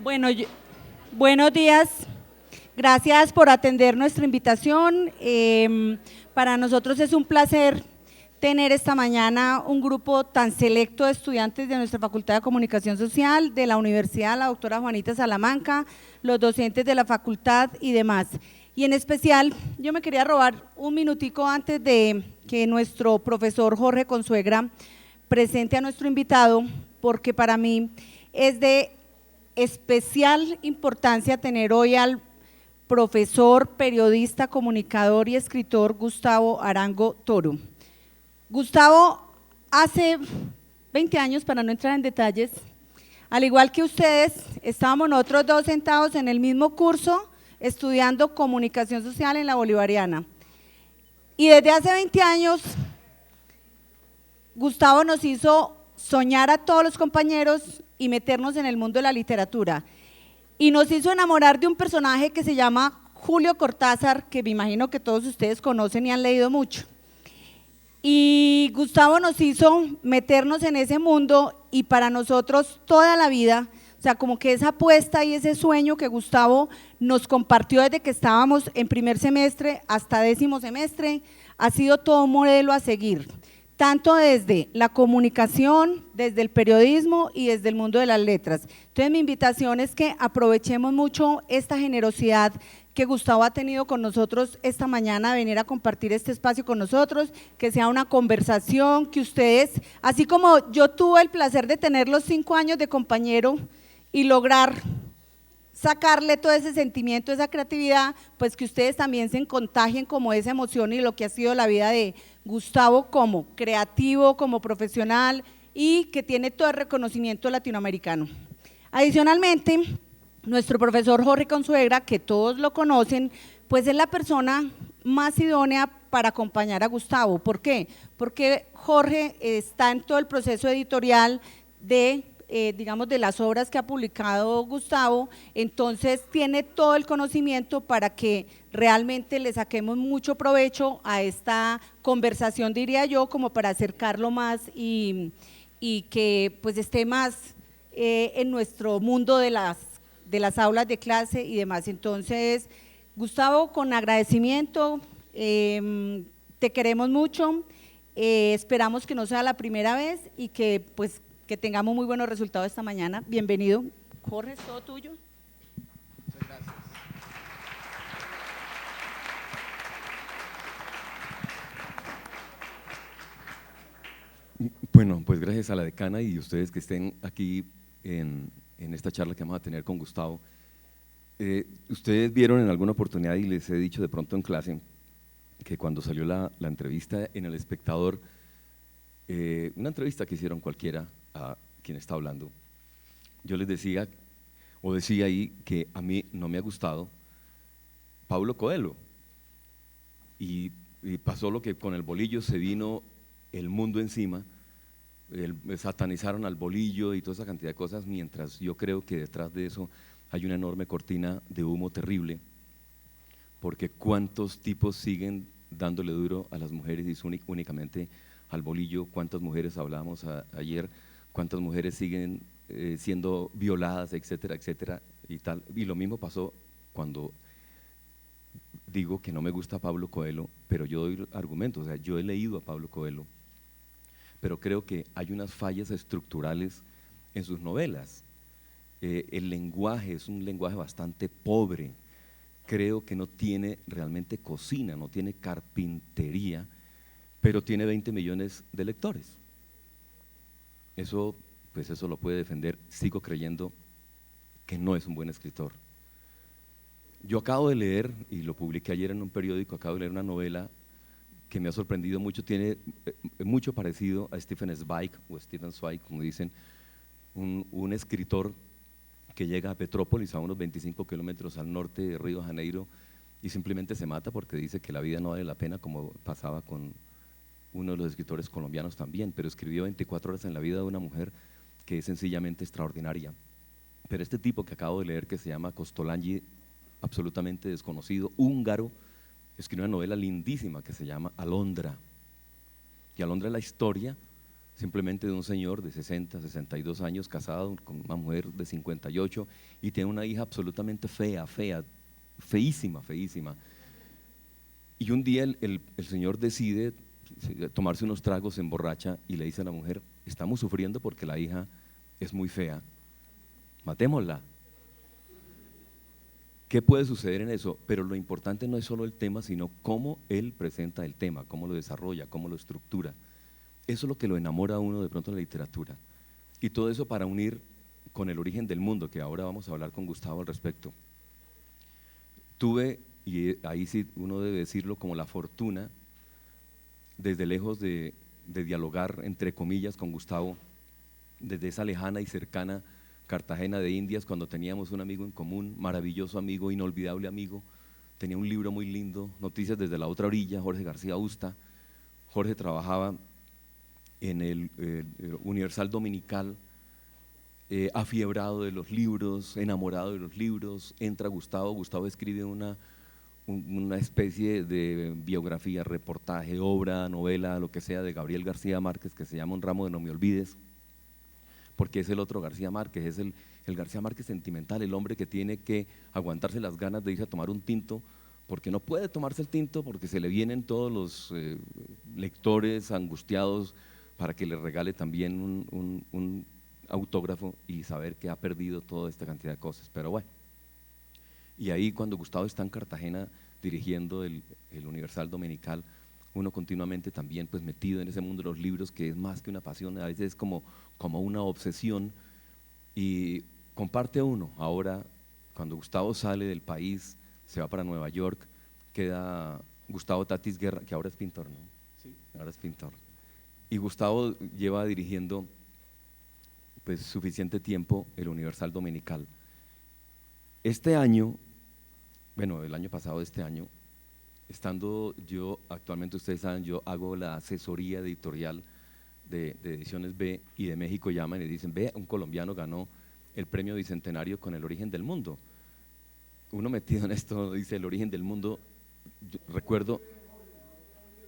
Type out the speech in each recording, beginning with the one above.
Bueno, buenos días. Gracias por atender nuestra invitación. Para nosotros es un placer tener esta mañana un grupo tan selecto de estudiantes de nuestra Facultad de Comunicación Social, de la Universidad, la doctora Juanita Salamanca, los docentes de la facultad y demás. Y en especial, yo me quería robar un minutico antes de que nuestro profesor Jorge Consuegra presente a nuestro invitado, porque para mí es de especial importancia tener hoy al profesor, periodista, comunicador y escritor Gustavo Arango Toro. Gustavo, hace 20 años, para no entrar en detalles, al igual que ustedes, estábamos nosotros dos sentados en el mismo curso estudiando comunicación social en la Bolivariana. Y desde hace 20 años, Gustavo nos hizo soñar a todos los compañeros y meternos en el mundo de la literatura. Y nos hizo enamorar de un personaje que se llama Julio Cortázar, que me imagino que todos ustedes conocen y han leído mucho. Y Gustavo nos hizo meternos en ese mundo y para nosotros toda la vida, o sea, como que esa apuesta y ese sueño que Gustavo nos compartió desde que estábamos en primer semestre hasta 10º semestre, ha sido todo un modelo a seguir, tanto desde la comunicación, desde el periodismo y desde el mundo de las letras. Entonces mi invitación es que aprovechemos mucho esta generosidad que Gustavo ha tenido con nosotros esta mañana, venir a compartir este espacio con nosotros, que sea una conversación, que ustedes, así como yo tuve el placer de tener los 5 años de compañero y lograr sacarle todo ese sentimiento, esa creatividad, pues que ustedes también se contagien como esa emoción y lo que ha sido la vida de Gustavo como creativo, como profesional y que tiene todo el reconocimiento latinoamericano. Adicionalmente, nuestro profesor Jorge Consuegra, que todos lo conocen, pues es la persona más idónea para acompañar a Gustavo. ¿Por qué? Porque Jorge está en todo el proceso editorial de digamos, de las obras que ha publicado Gustavo, entonces tiene todo el conocimiento para que realmente le saquemos mucho provecho a esta conversación, diría yo, como para acercarlo más y que pues esté más en nuestro mundo de las aulas de clase y demás. Entonces, Gustavo, con agradecimiento, te queremos mucho, esperamos que no sea la primera vez y que pues que tengamos muy buenos resultados esta mañana. Bienvenido. Jorge, es todo tuyo. Muchas gracias. Bueno, pues gracias a la decana y ustedes que estén aquí en esta charla que vamos a tener con Gustavo. Ustedes vieron en alguna oportunidad, y les he dicho de pronto en clase, que cuando salió la entrevista en El Espectador, una entrevista que hicieron cualquiera a quien está hablando, yo les decía, o decía ahí, que a mí no me ha gustado Paulo Coelho, y pasó lo que con el bolillo se vino el mundo encima, satanizaron al bolillo y toda esa cantidad de cosas, mientras yo creo que detrás de eso hay una enorme cortina de humo terrible, porque cuántos tipos siguen dándole duro a las mujeres y únicamente al bolillo, cuántas mujeres hablábamos ayer, cuántas mujeres siguen siendo violadas, etcétera, etcétera, y tal. Y lo mismo pasó cuando digo que no me gusta Pablo Coelho, pero yo doy argumentos, o sea, yo he leído a Pablo Coelho, pero creo que hay unas fallas estructurales en sus novelas. El lenguaje es un lenguaje bastante pobre, creo que no tiene realmente cocina, no tiene carpintería, pero tiene 20 millones de lectores. Eso, pues eso lo puede defender. Sigo creyendo que no es un buen escritor. Yo acabo de leer, y lo publiqué ayer en un periódico, acabo de leer una novela que me ha sorprendido mucho, tiene mucho parecido a Stephen Zweig, o Stephen Zweig, como dicen, un escritor que llega a Petrópolis, a unos 25 kilómetros al norte de Río de Janeiro, y simplemente se mata porque dice que la vida no vale la pena, como pasaba con uno de los escritores colombianos también, pero escribió 24 horas en la vida de una mujer que es sencillamente extraordinaria. Pero este tipo que acabo de leer, que se llama Kostolanyi, absolutamente desconocido, húngaro, escribió una novela lindísima que se llama Alondra. Y Alondra es la historia simplemente de un señor de 60, 62 años, casado con una mujer de 58 y tiene una hija absolutamente fea, feísima, feísima. Y un día el señor decide tomarse unos tragos, se emborracha y le dice a la mujer: estamos sufriendo porque la hija es muy fea, matémosla. ¿Qué puede suceder en eso? Pero lo importante no es solo el tema, sino cómo él presenta el tema, cómo lo desarrolla, cómo lo estructura. Eso es lo que lo enamora a uno de pronto de la literatura. Y todo eso para unir con El origen del mundo, que ahora vamos a hablar con Gustavo al respecto. Tuve, y ahí sí uno debe decirlo, como la fortuna, desde lejos de dialogar, entre comillas, con Gustavo, desde esa lejana y cercana Cartagena de Indias, cuando teníamos un amigo en común, maravilloso amigo, inolvidable amigo. Tenía un libro muy lindo, Noticias desde la otra orilla, Jorge García Usta. Jorge trabajaba en el Universal Dominical, afiebrado de los libros, enamorado de los libros. Entra Gustavo escribe una especie de biografía, reportaje, obra, novela, lo que sea, de Gabriel García Márquez, que se llama Un ramo de no me olvides, porque es el otro García Márquez, es el García Márquez sentimental, el hombre que tiene que aguantarse las ganas de irse a tomar un tinto, porque no puede tomarse el tinto, porque se le vienen todos los lectores angustiados para que le regale también un autógrafo y saber que ha perdido toda esta cantidad de cosas. Pero bueno, y ahí cuando Gustavo está en Cartagena dirigiendo el Universal Dominical, uno continuamente también pues metido en ese mundo de los libros, que es más que una pasión, a veces es como una obsesión, y comparte uno. Ahora, cuando Gustavo sale del país, se va para Nueva York, queda Gustavo Tatis Guerra, que ahora es pintor, ¿no? Sí. Ahora es pintor. Y Gustavo lleva dirigiendo pues suficiente tiempo el Universal Dominical. Este año, bueno, el año pasado de este año, estando yo, actualmente ustedes saben, yo hago la asesoría editorial de Ediciones B, y de México llaman y dicen: ve, un colombiano ganó el premio bicentenario con El origen del mundo. Uno metido en esto dice: El origen del mundo, yo recuerdo,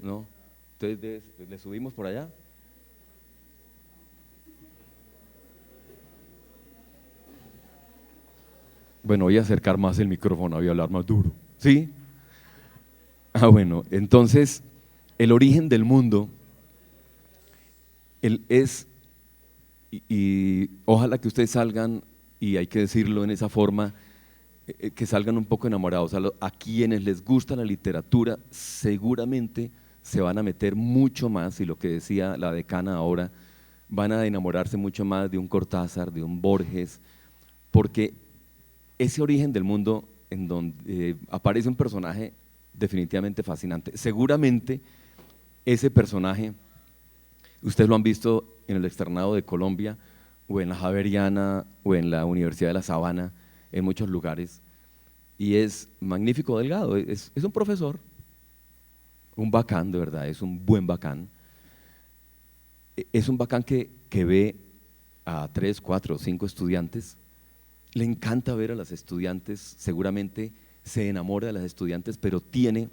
¿no? Entonces, ¿le subimos por allá? Bueno, voy a acercar más el micrófono, voy a hablar más duro, ¿sí? Bueno, entonces, El origen del mundo es, y ojalá que ustedes salgan, y hay que decirlo en esa forma, que salgan un poco enamorados. A quienes les gusta la literatura seguramente se van a meter mucho más, y lo que decía la decana ahora, van a enamorarse mucho más de un Cortázar, de un Borges, porque ese origen del mundo en donde aparece un personaje definitivamente fascinante. Seguramente ese personaje ustedes lo han visto en el Externado de Colombia, o en la Javeriana, o en la Universidad de La Sabana, en muchos lugares, y es magnífico Delgado, es un profesor, un bacán, de verdad, es un buen bacán. Es un bacán que ve a 3, 4, 5 estudiantes, le encanta ver a las estudiantes, seguramente se enamora de las estudiantes, pero tiene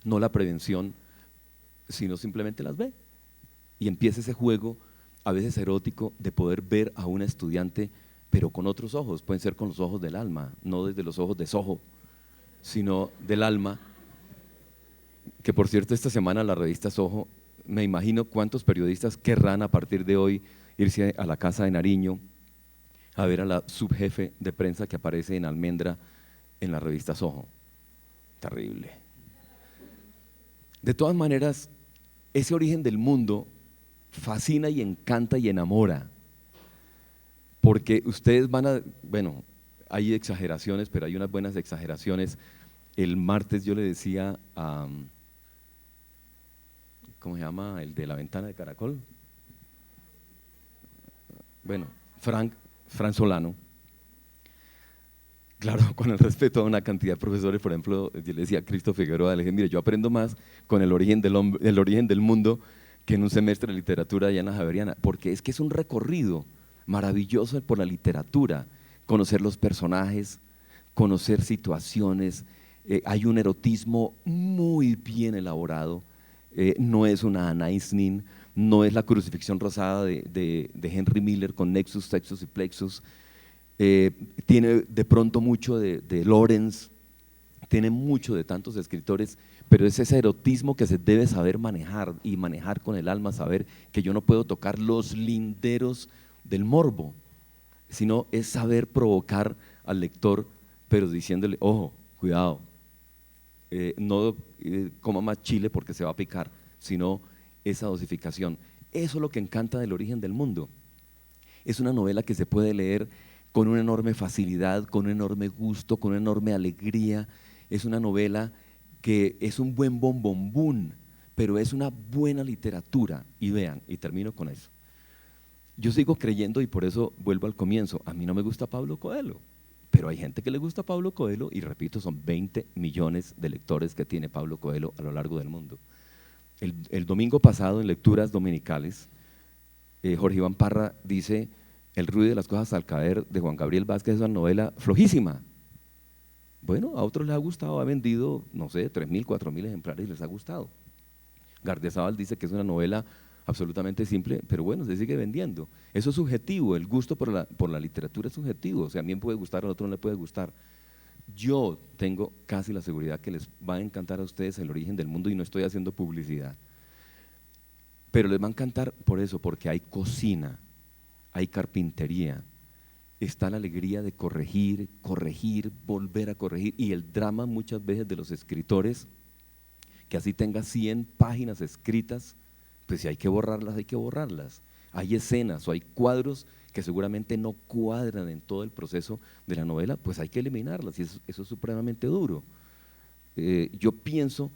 no la prevención, sino simplemente las ve, y empieza ese juego, a veces erótico, de poder ver a una estudiante, pero con otros ojos. Pueden ser con los ojos del alma, no desde los ojos de Soho, sino del alma. Que por cierto, esta semana la revista Soho, me imagino cuántos periodistas querrán a partir de hoy irse a la casa de Nariño a ver a la subjefe de prensa que aparece en almendra en la revista Soho. Terrible. De todas maneras, ese origen del mundo fascina y encanta y enamora, porque ustedes van a, bueno, hay exageraciones, pero hay unas buenas exageraciones. El martes yo le decía a, ¿cómo se llama? El de La ventana de Caracol. Bueno, Frank Solano. Claro, con el respeto a una cantidad de profesores, por ejemplo, yo le decía a Cristo Figueroa, le dije: mire, yo aprendo más con el origen del mundo que en un semestre de literatura allá en la Javeriana, porque es que es un recorrido maravilloso por la literatura, conocer los personajes, conocer situaciones, hay un erotismo muy bien elaborado, no es una Anna Isnin, no es la crucifixión rosada de Henry Miller con Nexus, Textus y Plexus, tiene de pronto mucho de Lawrence, tiene mucho de tantos escritores, pero es ese erotismo que se debe saber manejar y manejar con el alma, saber que yo no puedo tocar los linderos del morbo, sino es saber provocar al lector, pero diciéndole, ojo, cuidado, no coma más chile porque se va a picar, sino esa dosificación. Eso es lo que encanta del Origen del Mundo. Es una novela que se puede leer con una enorme facilidad, con un enorme gusto, con una enorme alegría. Es una novela que es un buen bombombún, pero es una buena literatura. Y vean, y termino con eso. Yo sigo creyendo, y por eso vuelvo al comienzo, a mí no me gusta Pablo Coelho, pero hay gente que le gusta Pablo Coelho, y repito, son 20 millones de lectores que tiene Pablo Coelho a lo largo del mundo. El domingo pasado, en Lecturas Dominicales, Jorge Iván Parra dice: El ruido de las cosas al caer, de Juan Gabriel Vázquez, es una novela flojísima. Bueno, a otros les ha gustado, ha vendido, no sé, 3.000, 4.000 ejemplares y les ha gustado. Gardiazabal dice que es una novela absolutamente simple, pero bueno, se sigue vendiendo. Eso es subjetivo, el gusto por la literatura es subjetivo, o sea, a mí me puede gustar, a otro no le puede gustar. Yo tengo casi la seguridad que les va a encantar a ustedes El Origen del Mundo, y no estoy haciendo publicidad, pero les va a encantar por eso, porque hay cocina, hay carpintería, está la alegría de corregir, volver a corregir, y el drama muchas veces de los escritores, que así tenga 100 páginas escritas, pues si hay que borrarlas, hay que borrarlas. Hay escenas o hay cuadros que seguramente no cuadran en todo el proceso de la novela, pues hay que eliminarlas, y eso es supremamente duro. Yo pienso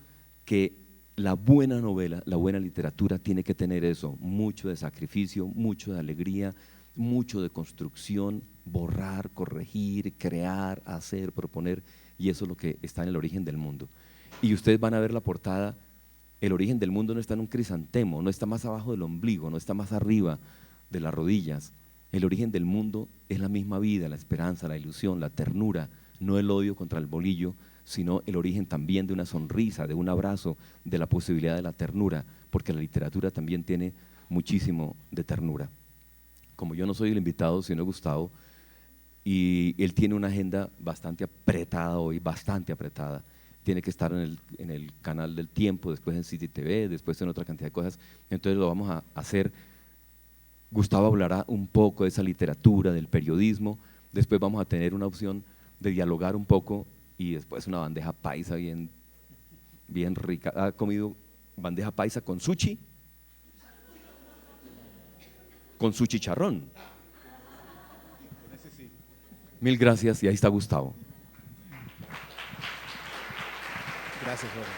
que la buena novela, la buena literatura tiene que tener eso, mucho de sacrificio, mucho de alegría, mucho de construcción, borrar, corregir, crear, hacer, proponer, y eso es lo que está en El Origen del Mundo. Y ustedes van a ver la portada. El Origen del Mundo no está en un crisantemo, no está más abajo del ombligo, no está más arriba de las rodillas. El Origen del Mundo es la misma vida, la esperanza, la ilusión, la ternura, no el odio contra el bolillo, sino el origen también de una sonrisa, de un abrazo, de la posibilidad de la ternura, porque la literatura también tiene muchísimo de ternura. Como yo no soy el invitado, sino Gustavo, y él tiene una agenda bastante apretada hoy, bastante apretada. Tiene que estar en el canal del Tiempo, después en City TV, después en otra cantidad de cosas, entonces lo vamos a hacer. Gustavo hablará un poco de esa literatura, del periodismo, después vamos a tener una opción de dialogar un poco, y después una bandeja paisa bien rica. ¿Ha comido bandeja paisa con sushi? Con su chicharrón. Mil gracias, y ahí está Gustavo. Gracias, Jorge.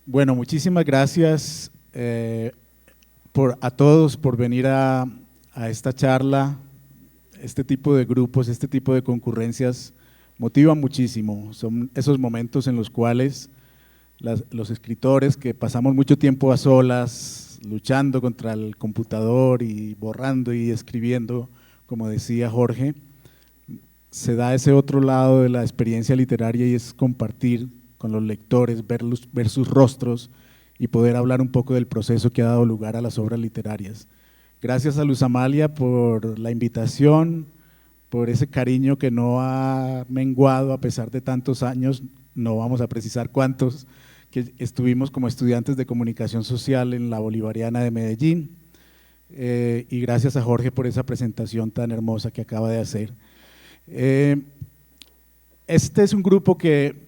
Bueno, muchísimas gracias a todos por venir a esta charla. Este tipo de grupos, este tipo de concurrencias motivan muchísimo. Son esos momentos en los cuales los escritores que pasamos mucho tiempo a solas, luchando contra el computador y borrando y escribiendo, como decía Jorge, se da ese otro lado de la experiencia literaria, y es compartir con los lectores, ver sus rostros y poder hablar un poco del proceso que ha dado lugar a las obras literarias. Gracias a Luz Amalia por la invitación, por ese cariño que no ha menguado a pesar de tantos años, no vamos a precisar cuántos, que estuvimos como estudiantes de comunicación social en la Bolivariana de Medellín. Y gracias a Jorge por esa presentación tan hermosa que acaba de hacer. Este es un grupo que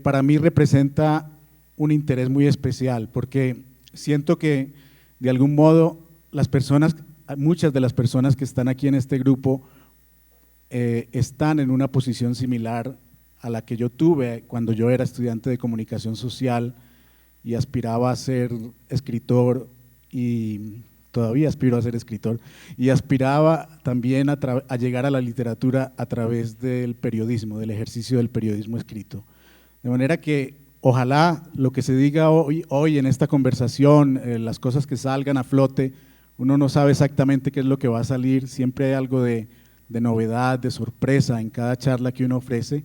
para mí representa un interés muy especial, porque siento que de algún modo muchas de las personas que están aquí en este grupo están en una posición similar a la que yo tuve cuando yo era estudiante de comunicación social y aspiraba a ser escritor, y todavía aspiro a ser escritor, y aspiraba también a llegar a la literatura a través del periodismo, del ejercicio del periodismo escrito. De manera que ojalá lo que se diga hoy en esta conversación, las cosas que salgan a flote, uno no sabe exactamente qué es lo que va a salir, siempre hay algo de novedad, de sorpresa en cada charla que uno ofrece.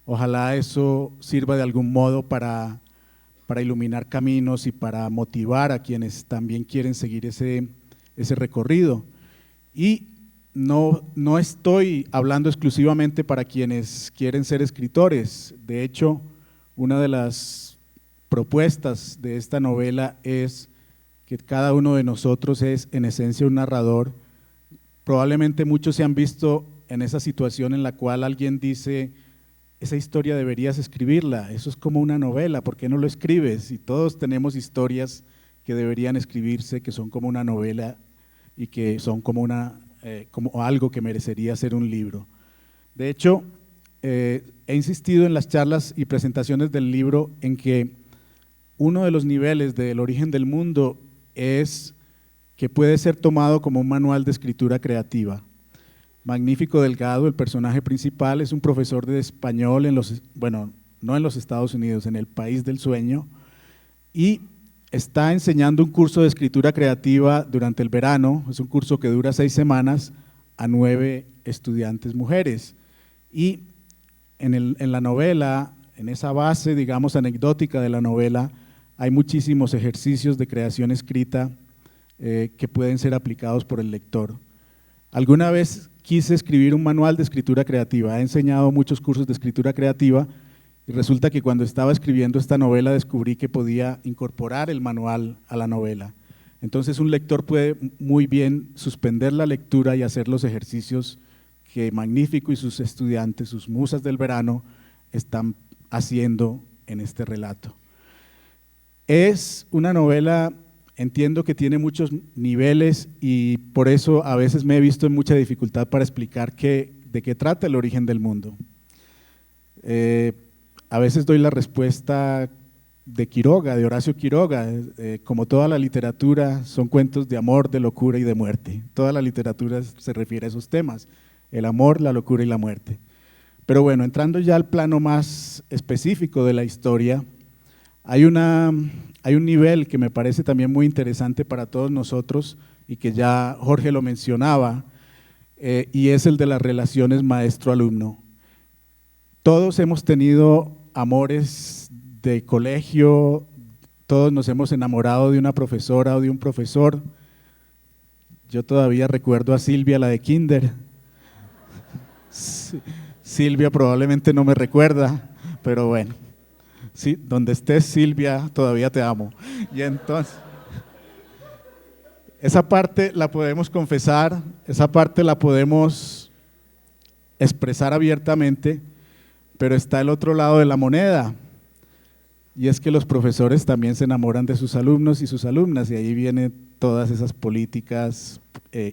Ojalá eso sirva de algún modo para iluminar caminos y para motivar a quienes también quieren seguir ese recorrido. Y no estoy hablando exclusivamente para quienes quieren ser escritores. De hecho, una de las propuestas de esta novela es que cada uno de nosotros es en esencia un narrador. Probablemente muchos se han visto en esa situación en la cual alguien dice: esa historia deberías escribirla, eso es como una novela, ¿por qué no lo escribes? Y todos tenemos historias que deberían escribirse, que son como una novela y que son como algo que merecería ser un libro. De hecho, he insistido en las charlas y presentaciones del libro en que uno de los niveles del origen del mundo es que puede ser tomado como un manual de escritura creativa. Magnífico Delgado, el personaje principal, es un profesor de español no en los Estados Unidos, en el país del sueño, y está enseñando un curso de escritura creativa durante el verano. Es un curso que dura 6 semanas a 9 estudiantes mujeres. Y en la novela, en esa base, digamos, anecdótica de la novela, hay muchísimos ejercicios de creación escrita que pueden ser aplicados por el lector. Alguna vez quise escribir un manual de escritura creativa, he enseñado muchos cursos de escritura creativa y resulta que cuando estaba escribiendo esta novela descubrí que podía incorporar el manual a la novela. Entonces un lector puede muy bien suspender la lectura y hacer los ejercicios que Magnífico y sus estudiantes, sus musas del verano, están haciendo en este relato. Es una novela, entiendo que tiene muchos niveles y por eso a veces me he visto en mucha dificultad para explicar de qué trata el origen del mundo. A veces doy la respuesta de Quiroga, de Horacio Quiroga, como toda la literatura son cuentos de amor, de locura y de muerte. Toda la literatura se refiere a esos temas, el amor, la locura y la muerte. Pero bueno, entrando ya al plano más específico de la historia, hay un nivel que me parece también muy interesante para todos nosotros y que ya Jorge lo mencionaba, y es el de las relaciones maestro-alumno. Todos hemos tenido amores de colegio, todos nos hemos enamorado de una profesora o de un profesor. Yo todavía recuerdo a Silvia, la de Kinder. Silvia probablemente no me recuerda, pero bueno. Sí, donde estés, Silvia, todavía te amo. Y entonces, esa parte la podemos confesar, esa parte la podemos expresar abiertamente, pero está el otro lado de la moneda, y es que los profesores también se enamoran de sus alumnos y sus alumnas, y ahí vienen todas esas políticas,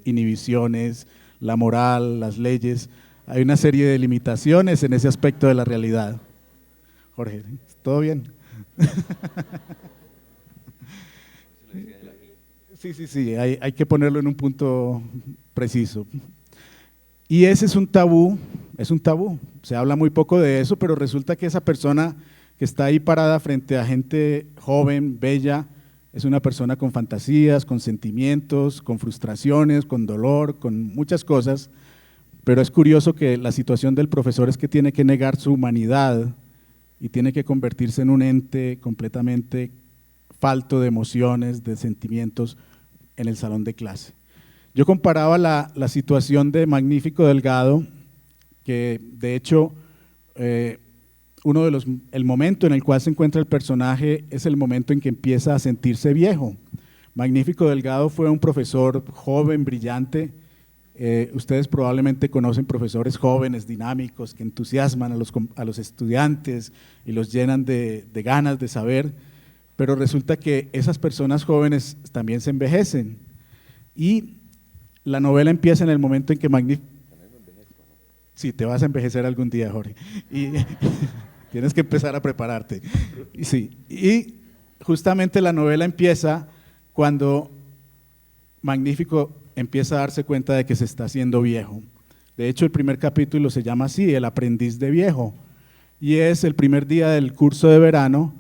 inhibiciones, la moral, las leyes. Hay una serie de limitaciones en ese aspecto de la realidad. Jorge, ¿todo bien? Sí, hay que ponerlo en un punto preciso. Y ese es un tabú, se habla muy poco de eso, pero resulta que esa persona que está ahí parada frente a gente joven, bella, es una persona con fantasías, con sentimientos, con frustraciones, con dolor, con muchas cosas, pero es curioso que la situación del profesor es que tiene que negar su humanidad y tiene que convertirse en un ente completamente falto de emociones, de sentimientos en el salón de clase. Yo comparaba la situación de Magnífico Delgado, que de hecho el momento en el cual se encuentra el personaje es el momento en que empieza a sentirse viejo. Magnífico Delgado fue un profesor joven, brillante. Ustedes probablemente conocen profesores jóvenes, dinámicos, que entusiasman a los estudiantes y los llenan de ganas de saber, pero resulta que esas personas jóvenes también se envejecen. Y la novela empieza en el momento en que Magnífico… Sí, te vas a envejecer algún día, Jorge. Y tienes que empezar a prepararte. Y justamente la novela empieza cuando Magnífico empieza a darse cuenta de que se está haciendo viejo. De hecho, el primer capítulo se llama así, El aprendiz de viejo. Y es el primer día del curso de verano.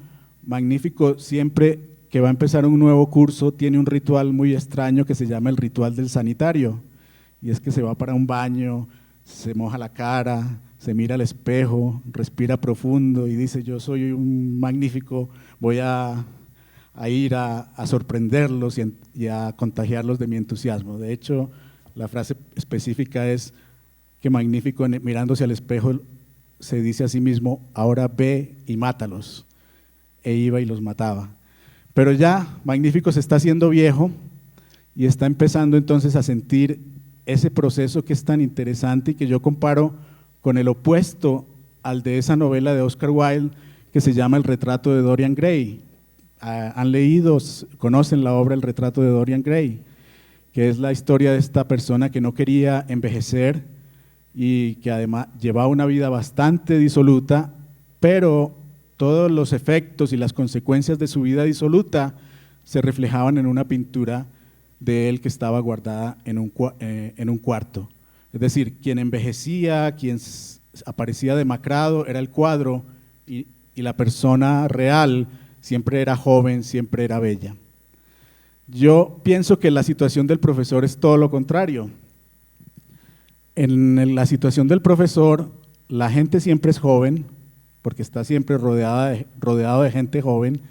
Magnífico, siempre que va a empezar un nuevo curso, tiene un ritual muy extraño que se llama el ritual del sanitario. Y es que se va para un baño, se moja la cara, se mira al espejo, respira profundo y dice: yo soy un magnífico, voy a ir a sorprenderlos y a contagiarlos de mi entusiasmo. De hecho, la frase específica es que Magnífico, mirándose al espejo, se dice a sí mismo: ahora ve y mátalos. E iba y los mataba. Pero ya Magnífico se está haciendo viejo y está empezando entonces a sentir ese proceso que es tan interesante y que yo comparo con el opuesto al de esa novela de Oscar Wilde que se llama El retrato de Dorian Gray. ¿Han leído, conocen la obra El retrato de Dorian Gray? Que es la historia de esta persona que no quería envejecer y que además llevaba una vida bastante disoluta, pero todos los efectos y las consecuencias de su vida disoluta se reflejaban en una pintura de él que estaba guardada en un cuarto. Es decir, quien envejecía, quien aparecía demacrado era el cuadro y la persona real siempre era joven, siempre era bella. Yo pienso que la situación del profesor es todo lo contrario. En la situación del profesor, la gente siempre es joven, porque está siempre rodeado de gente joven.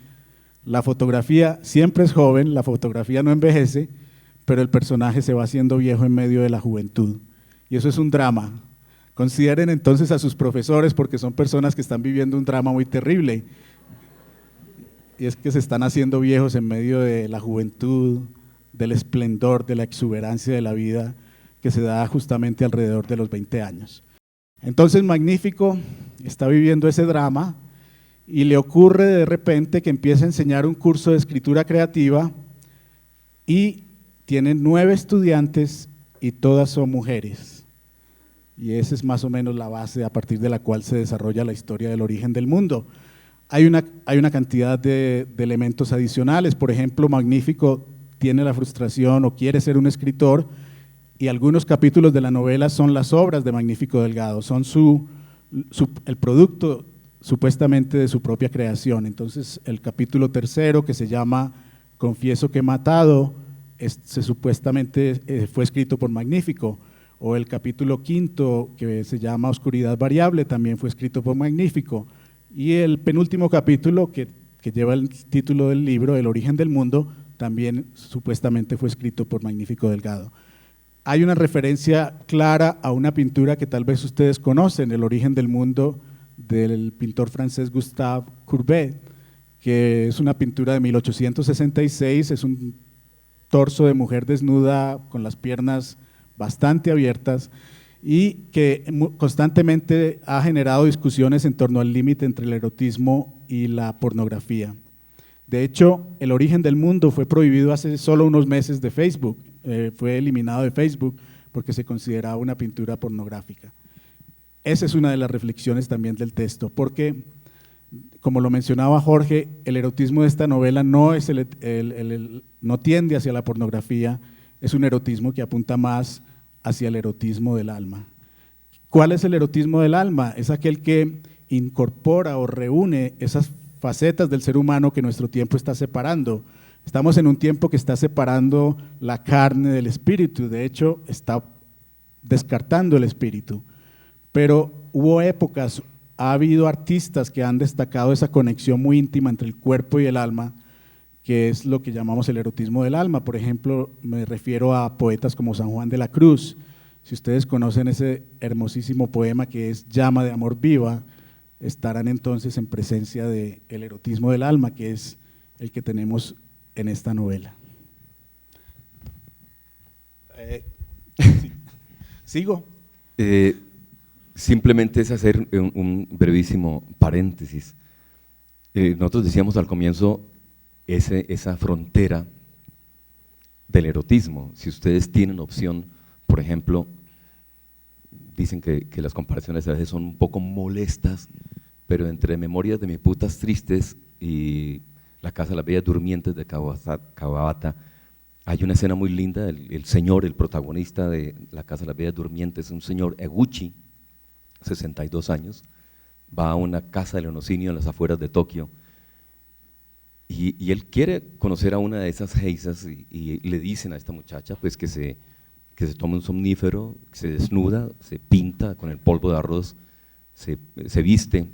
La fotografía siempre es joven, la fotografía no envejece, pero el personaje se va haciendo viejo en medio de la juventud. Y eso es un drama. Consideren entonces a sus profesores, porque son personas que están viviendo un drama muy terrible. Y es que se están haciendo viejos en medio de la juventud, del esplendor, de la exuberancia de la vida que se da justamente alrededor de los 20 años. Entonces Magnífico está viviendo ese drama y le ocurre de repente que empieza a enseñar un curso de escritura creativa y tiene 9 estudiantes y todas son mujeres. Y esa es más o menos la base a partir de la cual se desarrolla la historia del origen del mundo. Hay una cantidad de elementos adicionales. Por ejemplo, Magnífico tiene la frustración o quiere ser un escritor y algunos capítulos de la novela son las obras de Magnífico Delgado, son el producto supuestamente de su propia creación. Entonces, el capítulo 3, que se llama Confieso que he matado, supuestamente fue escrito por Magnífico, o el capítulo 5, que se llama Oscuridad Variable, también fue escrito por Magnífico. Y el penúltimo capítulo, que lleva el título del libro, El origen del mundo, también supuestamente fue escrito por Magnífico Delgado. Hay una referencia clara a una pintura que tal vez ustedes conocen, El origen del mundo, del pintor francés Gustave Courbet, que es una pintura de 1866, es un torso de mujer desnuda con las piernas bastante abiertas, y que constantemente ha generado discusiones en torno al límite entre el erotismo y la pornografía. De hecho, El origen del mundo fue prohibido hace solo unos meses de Facebook, fue eliminado de Facebook porque se consideraba una pintura pornográfica. Esa es una de las reflexiones también del texto, porque, como lo mencionaba Jorge, el erotismo de esta novela no tiende hacia la pornografía, es un erotismo que apunta más hacia el erotismo del alma. ¿Cuál es el erotismo del alma? Es aquel que incorpora o reúne esas facetas del ser humano que nuestro tiempo está separando. Estamos en un tiempo que está separando la carne del espíritu, de hecho está descartando el espíritu, pero hubo épocas, ha habido artistas que han destacado esa conexión muy íntima entre el cuerpo y el alma, que es lo que llamamos el erotismo del alma. Por ejemplo, me refiero a poetas como San Juan de la Cruz. Si ustedes conocen ese hermosísimo poema que es Llama de amor viva, estarán entonces en presencia del erotismo del alma, que es el que tenemos en esta novela. ¿Sigo? Simplemente es hacer un brevísimo paréntesis. Nosotros decíamos al comienzo esa frontera del erotismo. Si ustedes tienen opción, por ejemplo, dicen que las comparaciones a veces son un poco molestas, pero entre Memorias de mis putas tristes y La casa de las bellas durmientes de Kawabata hay una escena muy linda. El señor, el protagonista de La casa de las bellas durmientes, es un señor Eguchi, 62 años, va a una casa de leonocinio en las afueras de Tokio y él quiere conocer a una de esas geisas y le dicen a esta muchacha pues que se que se toma un somnífero, se desnuda, se pinta con el polvo de arroz, se viste,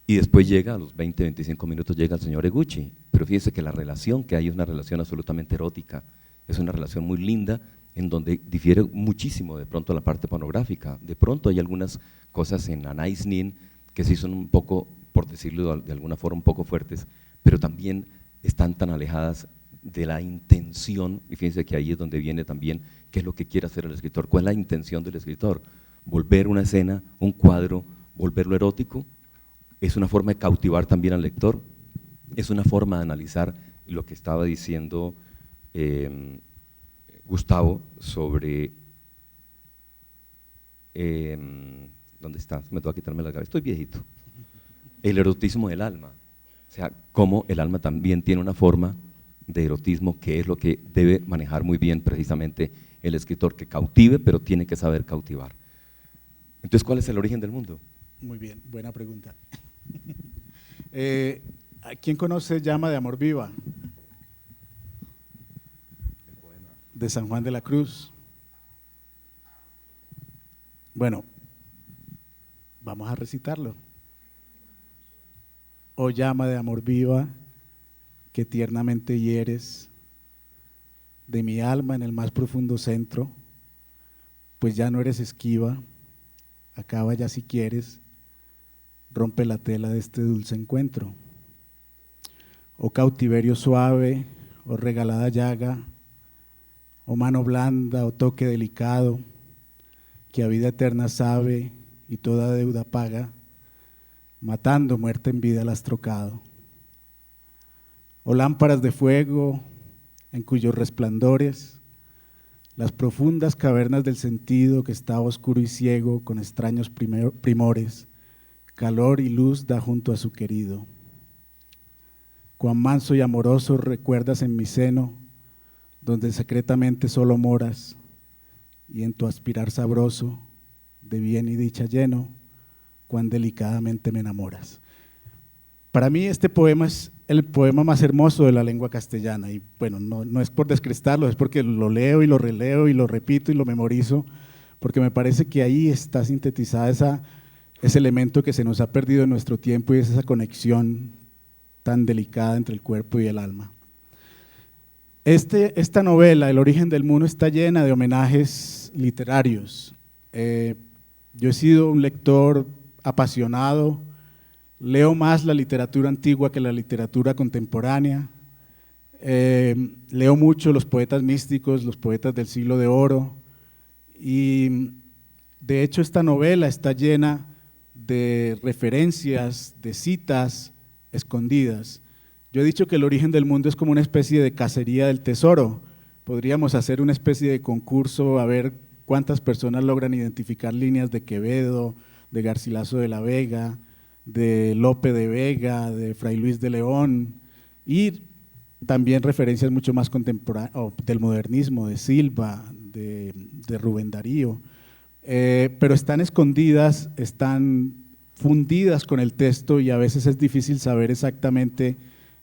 y después llega, a los 20, 25 minutos llega el señor Eguchi. Pero fíjese que la relación que hay es una relación absolutamente erótica, es una relación muy linda, en donde difiere muchísimo de pronto la parte pornográfica. De pronto hay algunas cosas en Anais Nin que sí son un poco, por decirlo de alguna forma, un poco fuertes, pero también están tan alejadas de la intención, y fíjense que ahí es donde viene también qué es lo que quiere hacer el escritor, cuál es la intención del escritor, volver una escena, un cuadro, volverlo erótico, es una forma de cautivar también al lector, es una forma de analizar lo que estaba diciendo Gustavo sobre, ¿dónde está? Me tengo que quitarme la cabeza, estoy viejito, el erotismo del alma, o sea, cómo el alma también tiene una forma de erotismo que es lo que debe manejar muy bien precisamente el escritor, que cautive, pero tiene que saber cautivar. Entonces, ¿cuál es el origen del mundo? Muy bien, buena pregunta. ¿Quién conoce Llama de Amor Viva? De San Juan de la Cruz. Bueno, vamos a recitarlo. Oh llama de amor viva, que tiernamente hieres de mi alma en el más profundo centro, pues ya no eres esquiva, acaba ya si quieres, rompe la tela de este dulce encuentro. Oh cautiverio suave, oh regalada llaga, oh mano blanda, oh toque delicado, que a vida eterna sabe y toda deuda paga, matando muerte en vida la has trocado. Oh lámparas de fuego, en cuyos resplandores las profundas cavernas del sentido que estaba oscuro y ciego con extraños primores, calor y luz da junto a su querido. Cuán manso y amoroso recuerdas en mi seno, donde secretamente solo moras, y en tu aspirar sabroso, de bien y dicha lleno, cuán delicadamente me enamoras. Para mí este poema es el poema más hermoso de la lengua castellana, y bueno, no es por descrestarlo, es porque lo leo y lo releo y lo repito y lo memorizo, porque me parece que ahí está sintetizada ese elemento que se nos ha perdido en nuestro tiempo, y es esa conexión tan delicada entre el cuerpo y el alma. Esta novela, El origen del mundo, está llena de homenajes literarios. Yo he sido un lector apasionado, leo más la literatura antigua que la literatura contemporánea, leo mucho los poetas místicos, los poetas del siglo de oro, y de hecho esta novela está llena de referencias, de citas escondidas. Yo he dicho que El origen del mundo es como una especie de cacería del tesoro. Podríamos hacer una especie de concurso a ver cuántas personas logran identificar líneas de Quevedo, de Garcilaso de la Vega, de Lope de Vega, de Fray Luis de León, y también referencias mucho más contemporáneas, del modernismo, de Silva, de Rubén Darío, pero están escondidas, están fundidas con el texto, y a veces es difícil saber exactamente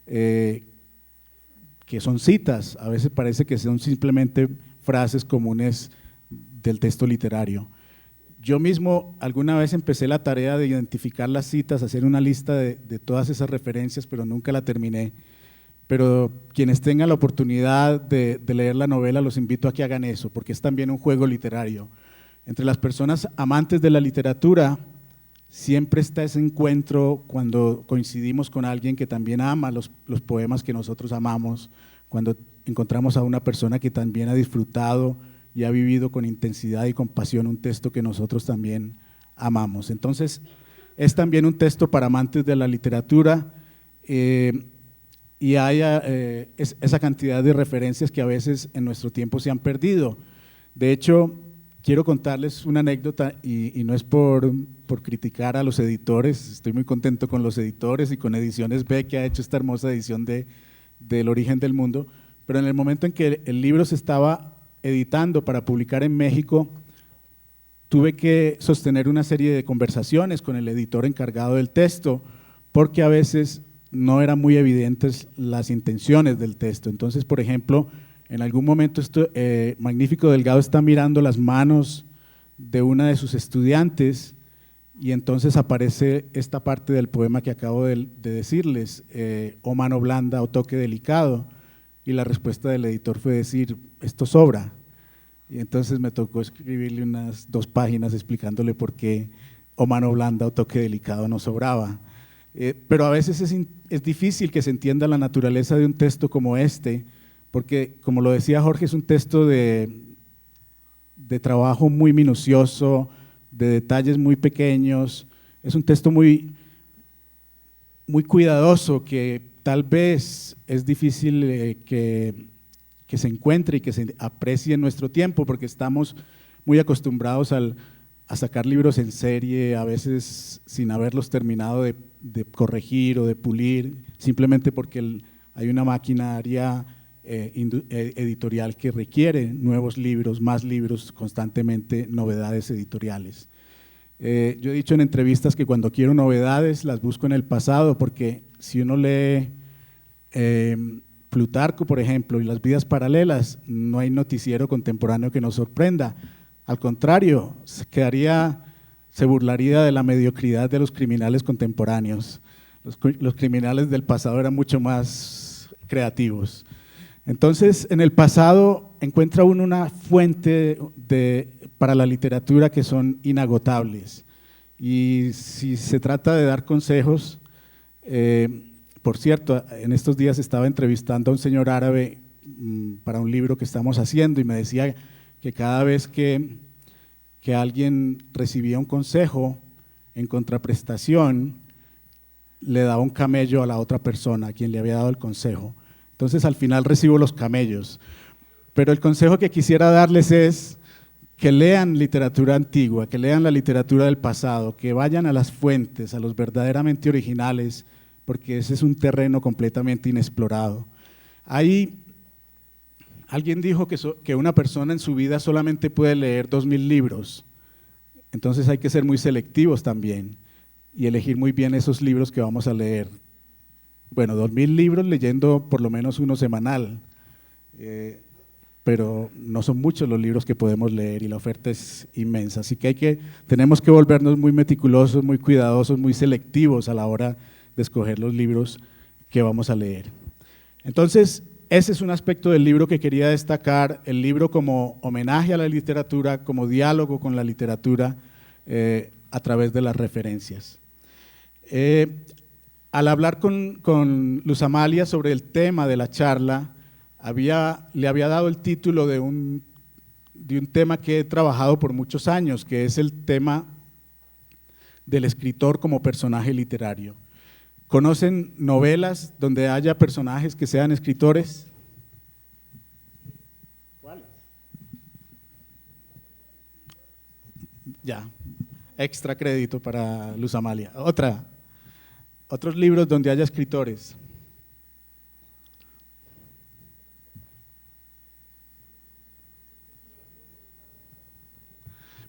que son citas, a veces parece que son simplemente frases comunes del texto literario. Yo mismo alguna vez empecé la tarea de identificar las citas, hacer una lista de todas esas referencias, pero nunca la terminé. Pero quienes tengan la oportunidad de leer la novela, los invito a que hagan eso, porque es también un juego literario. Entre las personas amantes de la literatura, siempre está ese encuentro cuando coincidimos con alguien que también ama los poemas que nosotros amamos, cuando encontramos a una persona que también ha disfrutado y ha vivido con intensidad y con pasión un texto que nosotros también amamos. Entonces, es también un texto para amantes de la literatura, y hay esa cantidad de referencias que a veces en nuestro tiempo se han perdido. De hecho, quiero contarles una anécdota, y no es por criticar a los editores, estoy muy contento con los editores y con Ediciones B, que ha hecho esta hermosa edición del origen del mundo, pero en el momento en que el libro se estaba editando para publicar en México, tuve que sostener una serie de conversaciones con el editor encargado del texto, porque a veces no eran muy evidentes las intenciones del texto. Entonces, por ejemplo, En algún momento Magnífico Delgado está mirando las manos de una de sus estudiantes y entonces aparece esta parte del poema que acabo de decirles, o mano blanda o toque delicado, y la respuesta del editor fue decir, esto sobra. Y entonces me tocó escribirle unas 2 páginas explicándole por qué o mano blanda o toque delicado no sobraba. Pero a veces es difícil que se entienda la naturaleza de un texto como este, porque como lo decía Jorge, es un texto de trabajo muy minucioso, de detalles muy pequeños, es un texto muy cuidadoso que tal vez es difícil que se encuentre y que se aprecie en nuestro tiempo, porque estamos muy acostumbrados a sacar libros en serie, a veces sin haberlos terminado de corregir o de pulir, simplemente porque hay una maquinaria editorial que requiere nuevos libros, más libros, constantemente novedades editoriales. Yo he dicho en entrevistas que cuando quiero novedades las busco en el pasado, porque si uno lee Plutarco, por ejemplo, y las vidas paralelas, no hay noticiero contemporáneo que nos sorprenda. Al contrario, se burlaría de la mediocridad de los criminales contemporáneos. Los criminales del pasado eran mucho más creativos. Entonces, en el pasado encuentra uno una fuente para la literatura que son inagotables. Y si se trata de dar consejos, por cierto, en estos días estaba entrevistando a un señor árabe para un libro que estamos haciendo y me decía que cada vez que alguien recibía un consejo en contraprestación, le daba un camello a la otra persona a quien le había dado el consejo. Entonces al final recibo los camellos. Pero el consejo que quisiera darles es que lean literatura antigua, que lean la literatura del pasado, que vayan a las fuentes, a los verdaderamente originales, porque ese es un terreno completamente inexplorado. Alguien dijo que una persona en su vida solamente puede leer 2000 libros, entonces hay que ser muy selectivos también y elegir muy bien esos libros que vamos a leer. Bueno, 2000 libros leyendo por lo menos uno semanal, pero no son muchos los libros que podemos leer y la oferta es inmensa, así que tenemos que volvernos muy meticulosos, muy cuidadosos, muy selectivos a la hora de escoger los libros que vamos a leer. Entonces, ese es un aspecto del libro que quería destacar, el libro como homenaje a la literatura, como diálogo con la literatura a través de las referencias. Al hablar con Luz Amalia sobre el tema de la charla, le había dado el título de un tema que he trabajado por muchos años, que es el tema del escritor como personaje literario. ¿Conocen novelas donde haya personajes que sean escritores? ¿Cuáles? Ya, extra crédito para Luz Amalia. Otros libros donde haya escritores.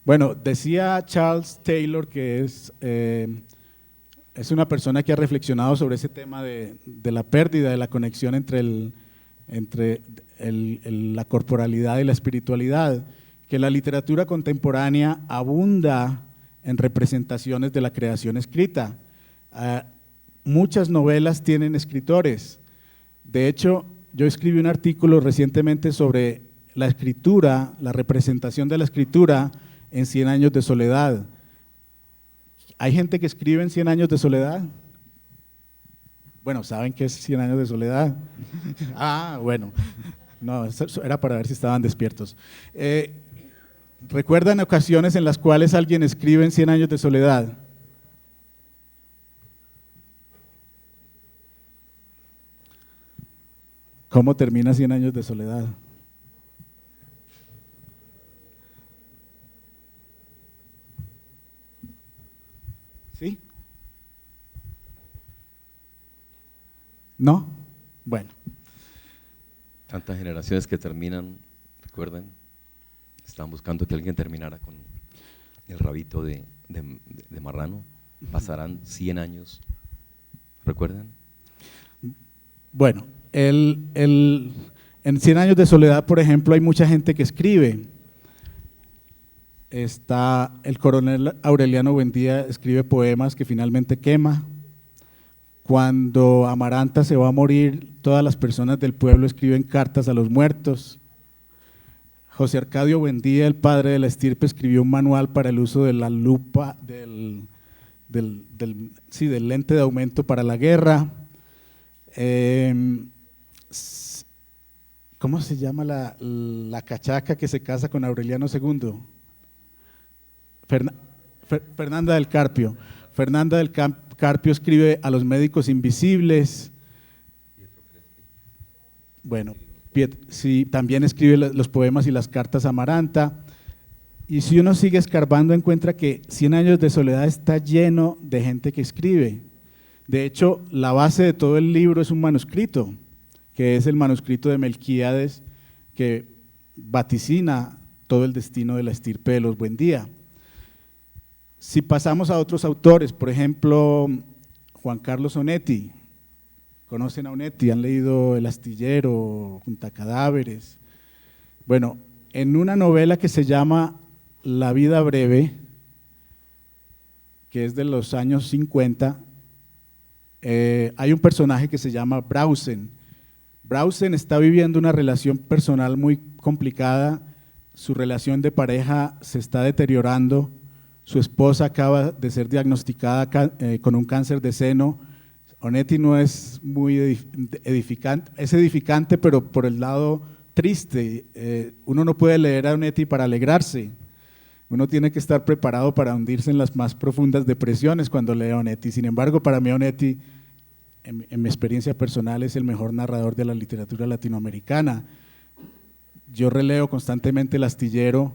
Bueno, decía Charles Taylor que es una persona que ha reflexionado sobre ese tema de la pérdida de la conexión entre la corporalidad y la espiritualidad, que la literatura contemporánea abunda en representaciones de la creación escrita. Muchas novelas tienen escritores. De hecho, yo escribí un artículo recientemente sobre la escritura, la representación de la escritura en 100 años de soledad. ¿Hay gente que escribe en 100 años de soledad? Bueno, ¿saben qué es 100 años de soledad? Bueno, no, eso era para ver si estaban despiertos. ¿Recuerdan ocasiones en las cuales alguien escribe en 100 años de soledad? ¿Cómo termina 100 años de soledad? ¿Sí? ¿No? Bueno. Tantas generaciones que terminan, recuerden, estaban buscando que alguien terminara con el rabito de marrano, pasarán 100 años, ¿recuerdan? Bueno, en En Cien años de soledad, por ejemplo, hay mucha gente que escribe. Está el coronel Aureliano Buendía, escribe poemas que finalmente quema. Cuando Amaranta se va a morir, todas las personas del pueblo escriben cartas a los muertos. José Arcadio Buendía, el padre de la estirpe, escribió un manual para el uso de la lupa, del lente de aumento para la guerra. ¿Cómo se llama la cachaca que se casa con Aureliano II? Fernanda del Carpio. Fernanda del Carpio escribe a los médicos invisibles. Bueno, sí, también escribe los poemas y las cartas a Amaranta. Y si uno sigue escarbando, encuentra que Cien años de soledad está lleno de gente que escribe. De hecho, la base de todo el libro es un manuscrito, que es el manuscrito de Melquíades, que vaticina todo el destino de la estirpe de los Buendía. Si pasamos a otros autores, por ejemplo, Juan Carlos Onetti, ¿conocen a Onetti? ¿Han leído El astillero, Juntacadáveres? Bueno, en una novela que se llama La vida breve, que es de los años 50, hay un personaje que se llama Brausen. Brausen está viviendo una relación personal muy complicada, su relación de pareja se está deteriorando, su esposa acaba de ser diagnosticada con un cáncer de seno. Onetti no es muy edificante, es edificante, pero por el lado triste. Uno no puede leer a Onetti para alegrarse, uno tiene que estar preparado para hundirse en las más profundas depresiones cuando lee a Onetti. Sin embargo, para mí Onetti, en mi experiencia personal, es el mejor narrador de la literatura latinoamericana. Yo releo constantemente El astillero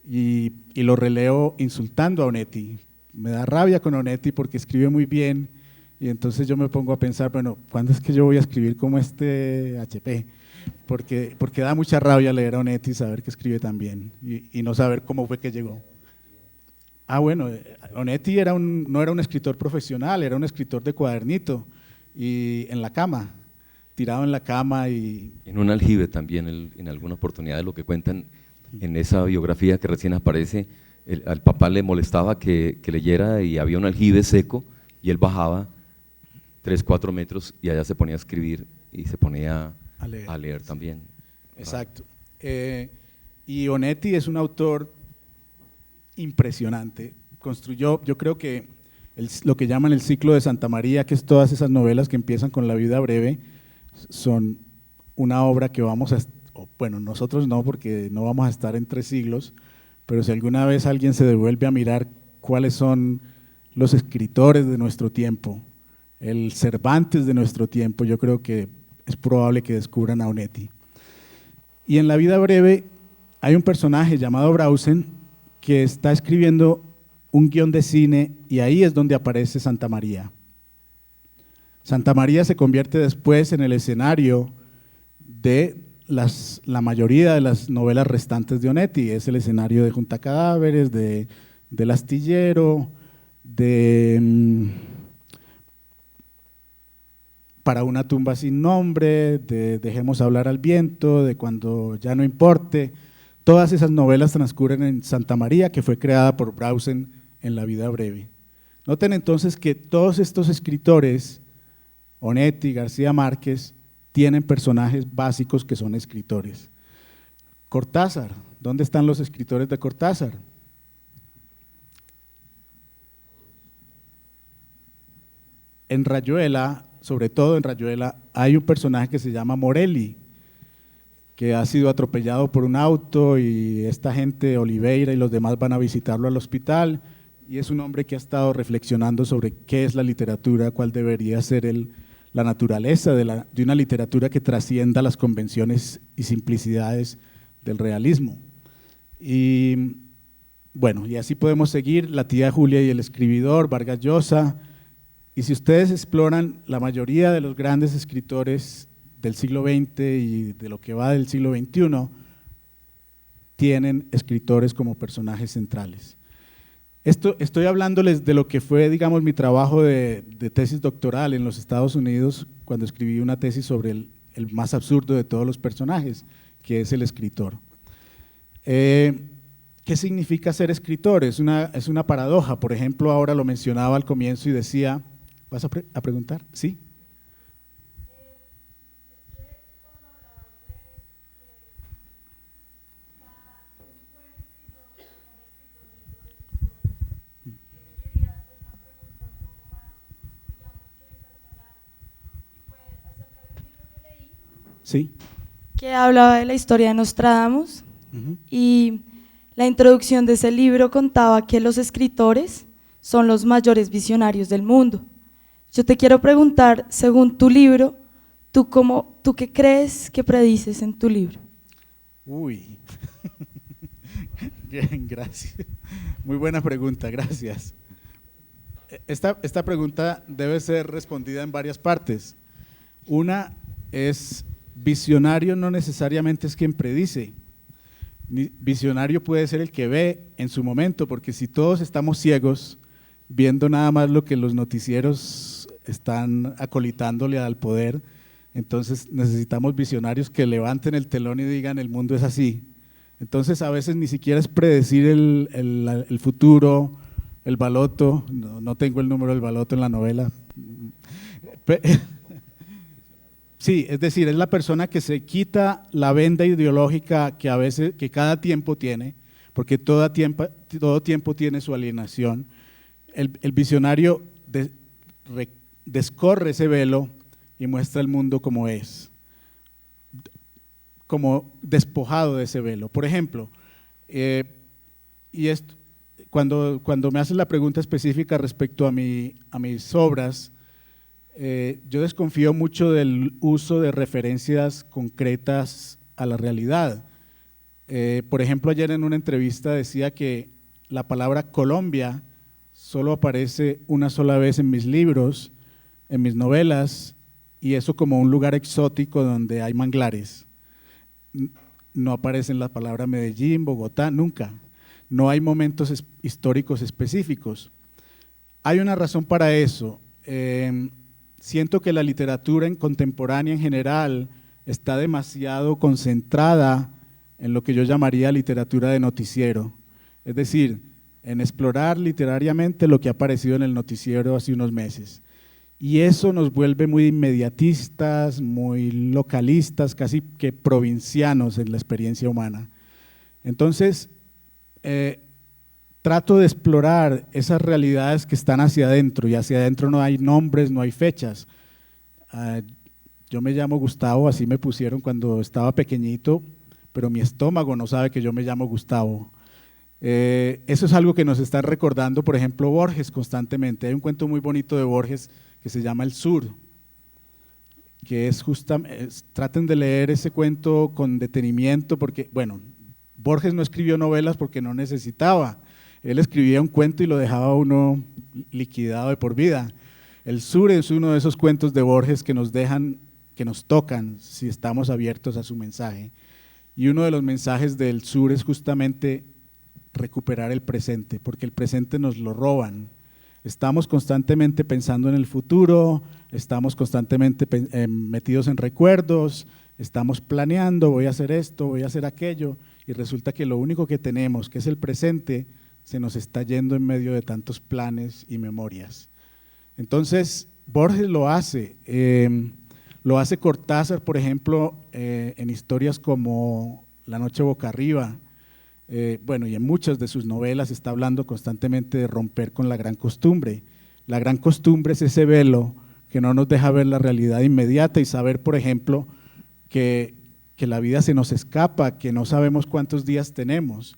y lo releo insultando a Onetti. Me da rabia con Onetti porque escribe muy bien y entonces yo me pongo a pensar, bueno, ¿cuándo es que yo voy a escribir como este HP? Porque da mucha rabia leer a Onetti y saber que escribe tan bien y no saber cómo fue que llegó. Bueno, Onetti no era un escritor profesional, era un escritor de cuadernito y en la cama, tirado en la cama y… En un aljibe también, en alguna oportunidad de lo que cuentan en esa biografía que recién aparece, al papá le molestaba que leyera y había un aljibe seco y él bajaba 3, 4 metros y allá se ponía a escribir y se ponía a leer también. Exacto. Y Onetti es un autor impresionante. Construyó, yo creo que lo que llaman el ciclo de Santa María, que es todas esas novelas que empiezan con la vida breve, son una obra que vamos a… Bueno, nosotros no, porque no vamos a estar en 3 siglos, pero si alguna vez alguien se devuelve a mirar cuáles son los escritores de nuestro tiempo, el Cervantes de nuestro tiempo, yo creo que es probable que descubran a Onetti. Y en La vida breve hay un personaje llamado Brausen que está escribiendo un guión de cine y ahí es donde aparece Santa María. Santa María se convierte después en el escenario de la mayoría de las novelas restantes de Onetti. Es el escenario de Juntacadáveres, del astillero, Para una tumba sin nombre, de Dejemos hablar al viento, de Cuando ya no importe. Todas esas novelas transcurren en Santa María, que fue creada por Brausen en La vida breve. Noten entonces que todos estos escritores, Onetti, García Márquez, tienen personajes básicos que son escritores. Cortázar, ¿dónde están los escritores de Cortázar? En Rayuela, sobre todo en Rayuela, hay un personaje que se llama Morelli, que ha sido atropellado por un auto y esta gente, Oliveira y los demás, van a visitarlo al hospital y es un hombre que ha estado reflexionando sobre qué es la literatura, cuál debería ser la naturaleza de una literatura que trascienda las convenciones y simplicidades del realismo. Y bueno, y así podemos seguir, La tía Julia y el escribidor, Vargas Llosa, y si ustedes exploran la mayoría de los grandes escritores del siglo XX y de lo que va del siglo XXI, tienen escritores como personajes centrales. Estoy hablándoles de lo que fue, digamos, mi trabajo de tesis doctoral en los Estados Unidos, cuando escribí una tesis sobre el más absurdo de todos los personajes, que es el escritor. ¿Qué significa ser escritor? Es una paradoja. Por ejemplo, ahora lo mencionaba al comienzo y decía, ¿vas a preguntar? ¿Sí? Sí. Que hablaba de la historia de Nostradamus. Y la introducción de ese libro contaba que los escritores son los mayores visionarios del mundo. Yo te quiero preguntar, según tu libro, ¿tú qué crees que predices en tu libro? Uy, bien, gracias. Muy buena pregunta, gracias. Esta pregunta debe ser respondida en varias partes. Una es, visionario no necesariamente es quien predice. Visionario puede ser el que ve en su momento, porque si todos estamos ciegos, viendo nada más lo que los noticieros están acolitándole al poder, entonces necesitamos visionarios que levanten el telón y digan el mundo es así. Entonces a veces ni siquiera es predecir el futuro, el baloto, no tengo el número del baloto en la novela. Sí, es decir, es la persona que se quita la venda ideológica que cada tiempo tiene, porque todo tiempo tiene su alienación. El visionario descorre ese velo y muestra el mundo como es, como despojado de ese velo. Por ejemplo, cuando me haces la pregunta específica respecto a mis obras, yo desconfío mucho del uso de referencias concretas a la realidad. Por ejemplo, ayer en una entrevista decía que la palabra Colombia solo aparece una sola vez en mis libros, en mis novelas, y eso como un lugar exótico donde hay manglares. No aparecen la palabra Medellín, Bogotá, nunca. No hay momentos históricos específicos. Hay una razón para eso. Siento que la literatura contemporánea en general está demasiado concentrada en lo que yo llamaría literatura de noticiero, es decir, en explorar literariamente lo que ha aparecido en el noticiero hace unos meses. Y eso nos vuelve muy inmediatistas, muy localistas, casi que provincianos en la experiencia humana. Entonces, trato de explorar esas realidades que están hacia adentro, y hacia adentro no hay nombres, no hay fechas. Yo me llamo Gustavo, así me pusieron cuando estaba pequeñito, pero mi estómago no sabe que yo me llamo Gustavo. Eso es algo que nos está recordando, por ejemplo, Borges constantemente. Hay un cuento muy bonito de Borges que se llama El Sur, que es justamente, traten de leer ese cuento con detenimiento, porque, bueno, Borges no escribió novelas porque no necesitaba. Él escribía un cuento y lo dejaba uno liquidado de por vida. El Sur es uno de esos cuentos de Borges que nos dejan, que nos tocan si estamos abiertos a su mensaje. Y uno de los mensajes del Sur es justamente recuperar el presente, porque el presente nos lo roban. Estamos constantemente pensando en el futuro, estamos constantemente metidos en recuerdos, estamos planeando, voy a hacer esto, voy a hacer aquello, y resulta que lo único que tenemos, que es el presente, se nos está yendo en medio de tantos planes y memorias. Entonces, Borges lo hace Cortázar, por ejemplo, en historias como La noche boca arriba, bueno, y en muchas de sus novelas está hablando constantemente de romper con la gran costumbre. La gran costumbre es ese velo que no nos deja ver la realidad inmediata y saber, por ejemplo, que la vida se nos escapa, que no sabemos cuántos días tenemos.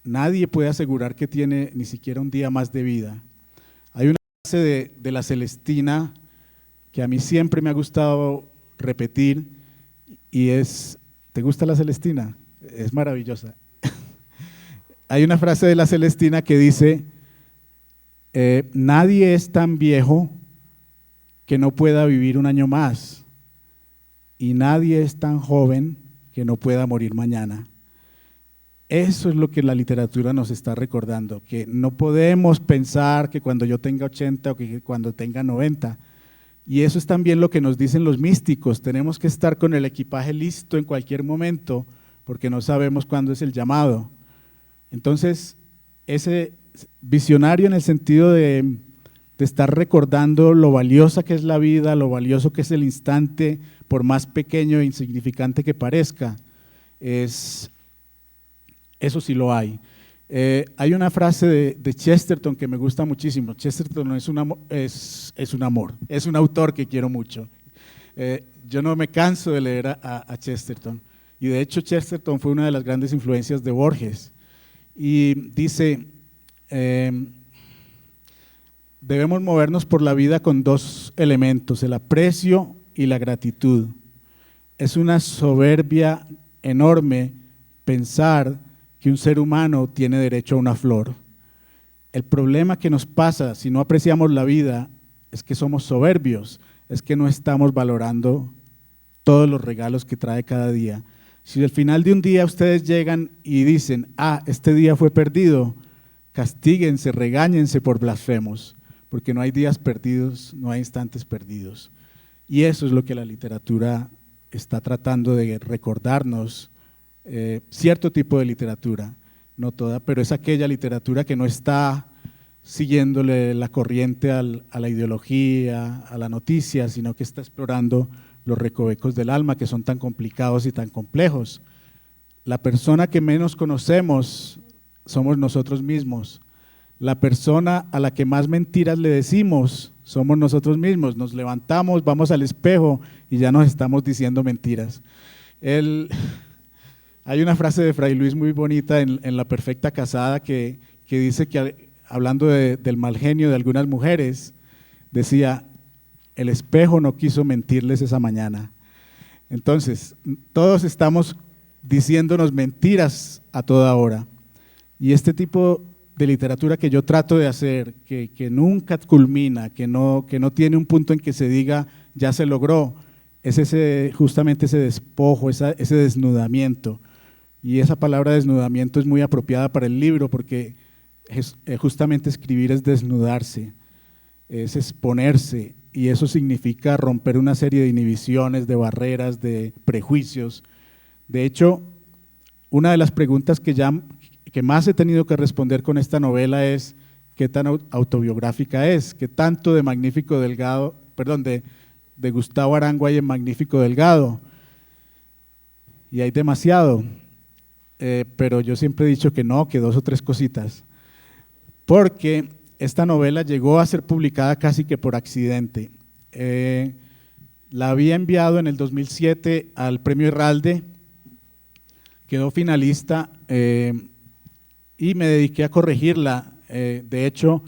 Nadie puede asegurar que tiene ni siquiera un día más de vida. Hay una frase de la Celestina que a mí siempre me ha gustado repetir y es, ¿te gusta la Celestina? Es maravillosa. Hay una frase de la Celestina que dice, nadie es tan viejo que no pueda vivir un año más y nadie es tan joven que no pueda morir mañana. Eso es lo que la literatura nos está recordando, que no podemos pensar que cuando yo tenga 80 o que cuando tenga 90, Y eso es también lo que nos dicen los místicos, tenemos que estar con el equipaje listo en cualquier momento, porque no sabemos cuándo es el llamado. Entonces, ese visionario en el sentido de estar recordando lo valiosa que es la vida, lo valioso que es el instante, por más pequeño e insignificante que parezca, eso sí lo hay. Hay una frase de Chesterton que me gusta muchísimo. Chesterton es un amor, es un autor que quiero mucho. Yo no me canso de leer a Chesterton, y de hecho Chesterton fue una de las grandes influencias de Borges, y dice, debemos movernos por la vida con dos elementos, el aprecio y la gratitud. Es una soberbia enorme pensar que un ser humano tiene derecho a una flor. El problema que nos pasa si no apreciamos la vida es que somos soberbios, es que no estamos valorando todos los regalos que trae cada día. Si al final de un día ustedes llegan y dicen, este día fue perdido, castíguense, regáñense por blasfemos, porque no hay días perdidos, no hay instantes perdidos. Y eso es lo que la literatura está tratando de recordarnos, cierto tipo de literatura, no toda, pero es aquella literatura que no está siguiéndole la corriente a la ideología, a la noticia, sino que está explorando los recovecos del alma, que son tan complicados y tan complejos. La persona que menos conocemos somos nosotros mismos. La persona a la que más mentiras le decimos somos nosotros mismos. Nos levantamos, vamos al espejo y ya nos estamos diciendo mentiras. Hay una frase de Fray Luis muy bonita en La Perfecta Casada que dice que, hablando del mal genio de algunas mujeres, decía, el espejo no quiso mentirles esa mañana. Entonces, todos estamos diciéndonos mentiras a toda hora. Y este tipo de literatura que yo trato de hacer, que nunca culmina, que no tiene un punto en que se diga ya se logró, es justamente ese despojo, ese desnudamiento. Y esa palabra desnudamiento es muy apropiada para el libro, porque justamente escribir es desnudarse, es exponerse, y eso significa romper una serie de inhibiciones, de barreras, de prejuicios. De hecho, una de las preguntas que más he tenido que responder con esta novela es qué tan autobiográfica es, qué tanto de Magnífico Delgado, de Gustavo Arango hay en Magnífico Delgado, y hay demasiado, pero yo siempre he dicho que no, que 2 o 3 cositas, porque esta novela llegó a ser publicada casi que por accidente. La había enviado en el 2007 al Premio Herralde, quedó finalista, y me dediqué a corregirla. De hecho,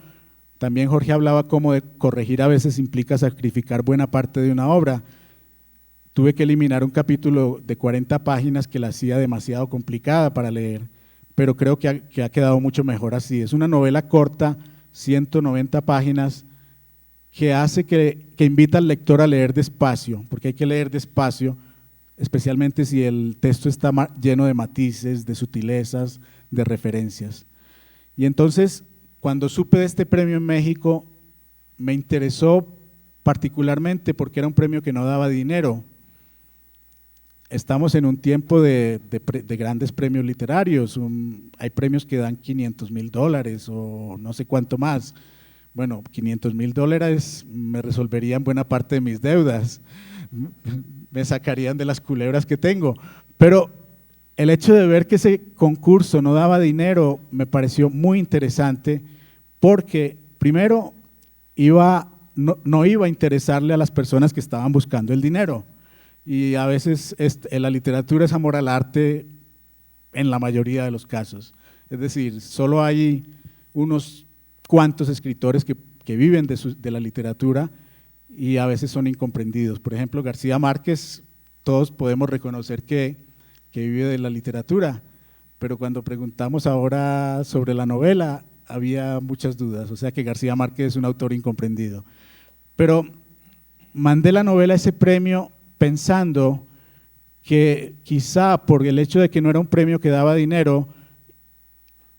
también Jorge hablaba como de corregir a veces implica sacrificar buena parte de una obra. Tuve que eliminar un capítulo de 40 páginas que la hacía demasiado complicada para leer, pero creo que ha quedado mucho mejor así. Es una novela corta, 190 páginas, que hace que invita al lector a leer despacio, porque hay que leer despacio, especialmente si el texto está lleno de matices, de sutilezas, de referencias. Y entonces, cuando supe de este premio en México, me interesó particularmente porque era un premio que no daba dinero. Estamos en un tiempo de grandes premios literarios, hay premios que dan $500,000 o no sé cuánto más. Bueno, $500,000 me resolverían buena parte de mis deudas, me sacarían de las culebras que tengo, pero el hecho de ver que ese concurso no daba dinero me pareció muy interesante, porque primero no iba a interesarle a las personas que estaban buscando el dinero, y a veces la literatura es amor al arte en la mayoría de los casos, es decir, solo hay unos cuantos escritores que viven de la literatura y a veces son incomprendidos. Por ejemplo, García Márquez, todos podemos reconocer que vive de la literatura, pero cuando preguntamos ahora sobre la novela, había muchas dudas, o sea que García Márquez es un autor incomprendido. Pero mandé la novela a ese premio pensando que quizá por el hecho de que no era un premio que daba dinero,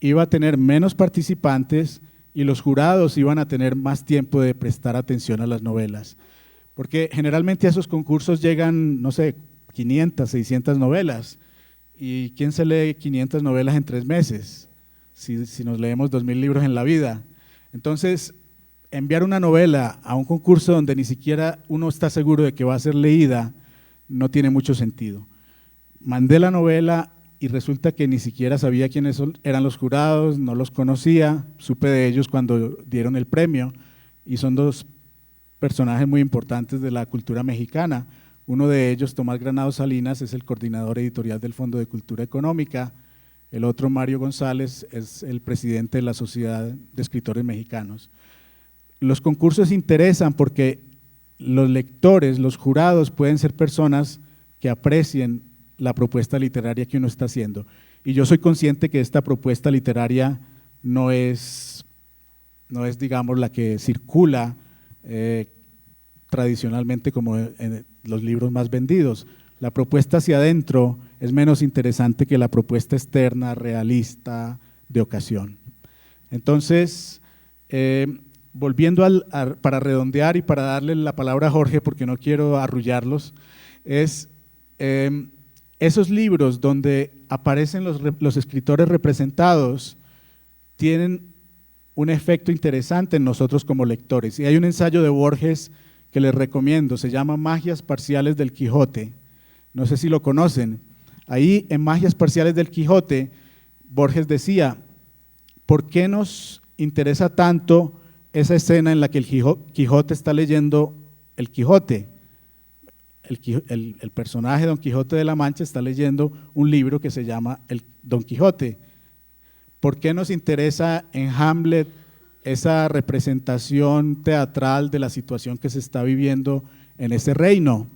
iba a tener menos participantes y los jurados iban a tener más tiempo de prestar atención a las novelas. porque generalmente a esos concursos llegan, no sé, 500, 600 novelas, y ¿quién se lee 500 novelas en 3 meses? Si nos leemos 2000 libros en la vida. Entonces, enviar una novela a un concurso donde ni siquiera uno está seguro de que va a ser leída, no tiene mucho sentido. Mandé la novela y resulta que ni siquiera sabía quiénes eran los jurados, no los conocía, supe de ellos cuando dieron el premio, y son 2 personajes muy importantes de la cultura mexicana. Uno de ellos, Tomás Granados Salinas, es el coordinador editorial del Fondo de Cultura Económica. El otro, Mario González, es el presidente de la Sociedad de Escritores Mexicanos. Los concursos interesan porque los lectores, los jurados, pueden ser personas que aprecien la propuesta literaria que uno está haciendo. Y yo soy consciente que esta propuesta literaria no es digamos, la que circula tradicionalmente como en los libros más vendidos. La propuesta hacia adentro es menos interesante que la propuesta externa, realista, de ocasión. Entonces, volviendo para redondear y para darle la palabra a Jorge, porque no quiero arrullarlos, es esos libros donde aparecen los escritores representados tienen un efecto interesante en nosotros como lectores. Y hay un ensayo de Borges que les recomiendo, se llama Magias Parciales del Quijote. No sé si lo conocen. Ahí en Magias Parciales del Quijote, Borges decía, ¿por qué nos interesa tanto esa escena en la que el Quijote está leyendo el Quijote? El personaje Don Quijote de la Mancha está leyendo un libro que se llama el Don Quijote. ¿Por qué nos interesa en Hamlet esa representación teatral de la situación que se está viviendo en ese reino?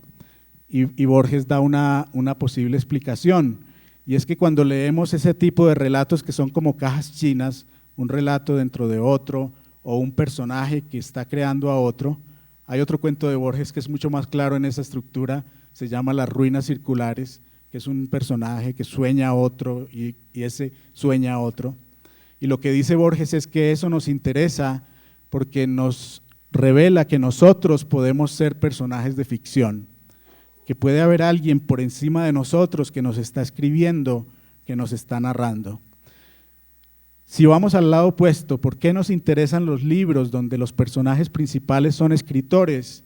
Y Borges da una posible explicación, y es que cuando leemos ese tipo de relatos que son como cajas chinas, un relato dentro de otro, o un personaje que está creando a otro, hay otro cuento de Borges que es mucho más claro en esa estructura, se llama Las Ruinas Circulares, que es un personaje que sueña a otro y ese sueña a otro. Y lo que dice Borges es que eso nos interesa porque nos revela que nosotros podemos ser personajes de ficción, que puede haber alguien por encima de nosotros que nos está escribiendo, que nos está narrando. Si vamos al lado opuesto, ¿por qué nos interesan los libros donde los personajes principales son escritores?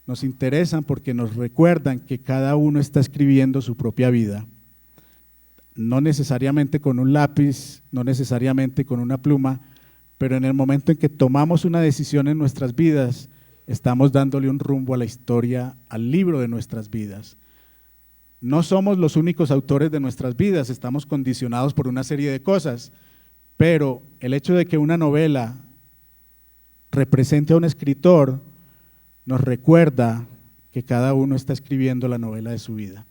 Nos interesan porque nos recuerdan que cada uno está escribiendo su propia vida, no necesariamente con un lápiz, no necesariamente con una pluma, pero en el momento en que tomamos una decisión en nuestras vidas, estamos dándole un rumbo a la historia, al libro de nuestras vidas. No somos los únicos autores de nuestras vidas, estamos condicionados por una serie de cosas, pero el hecho de que una novela represente a un escritor nos recuerda que cada uno está escribiendo la novela de su vida.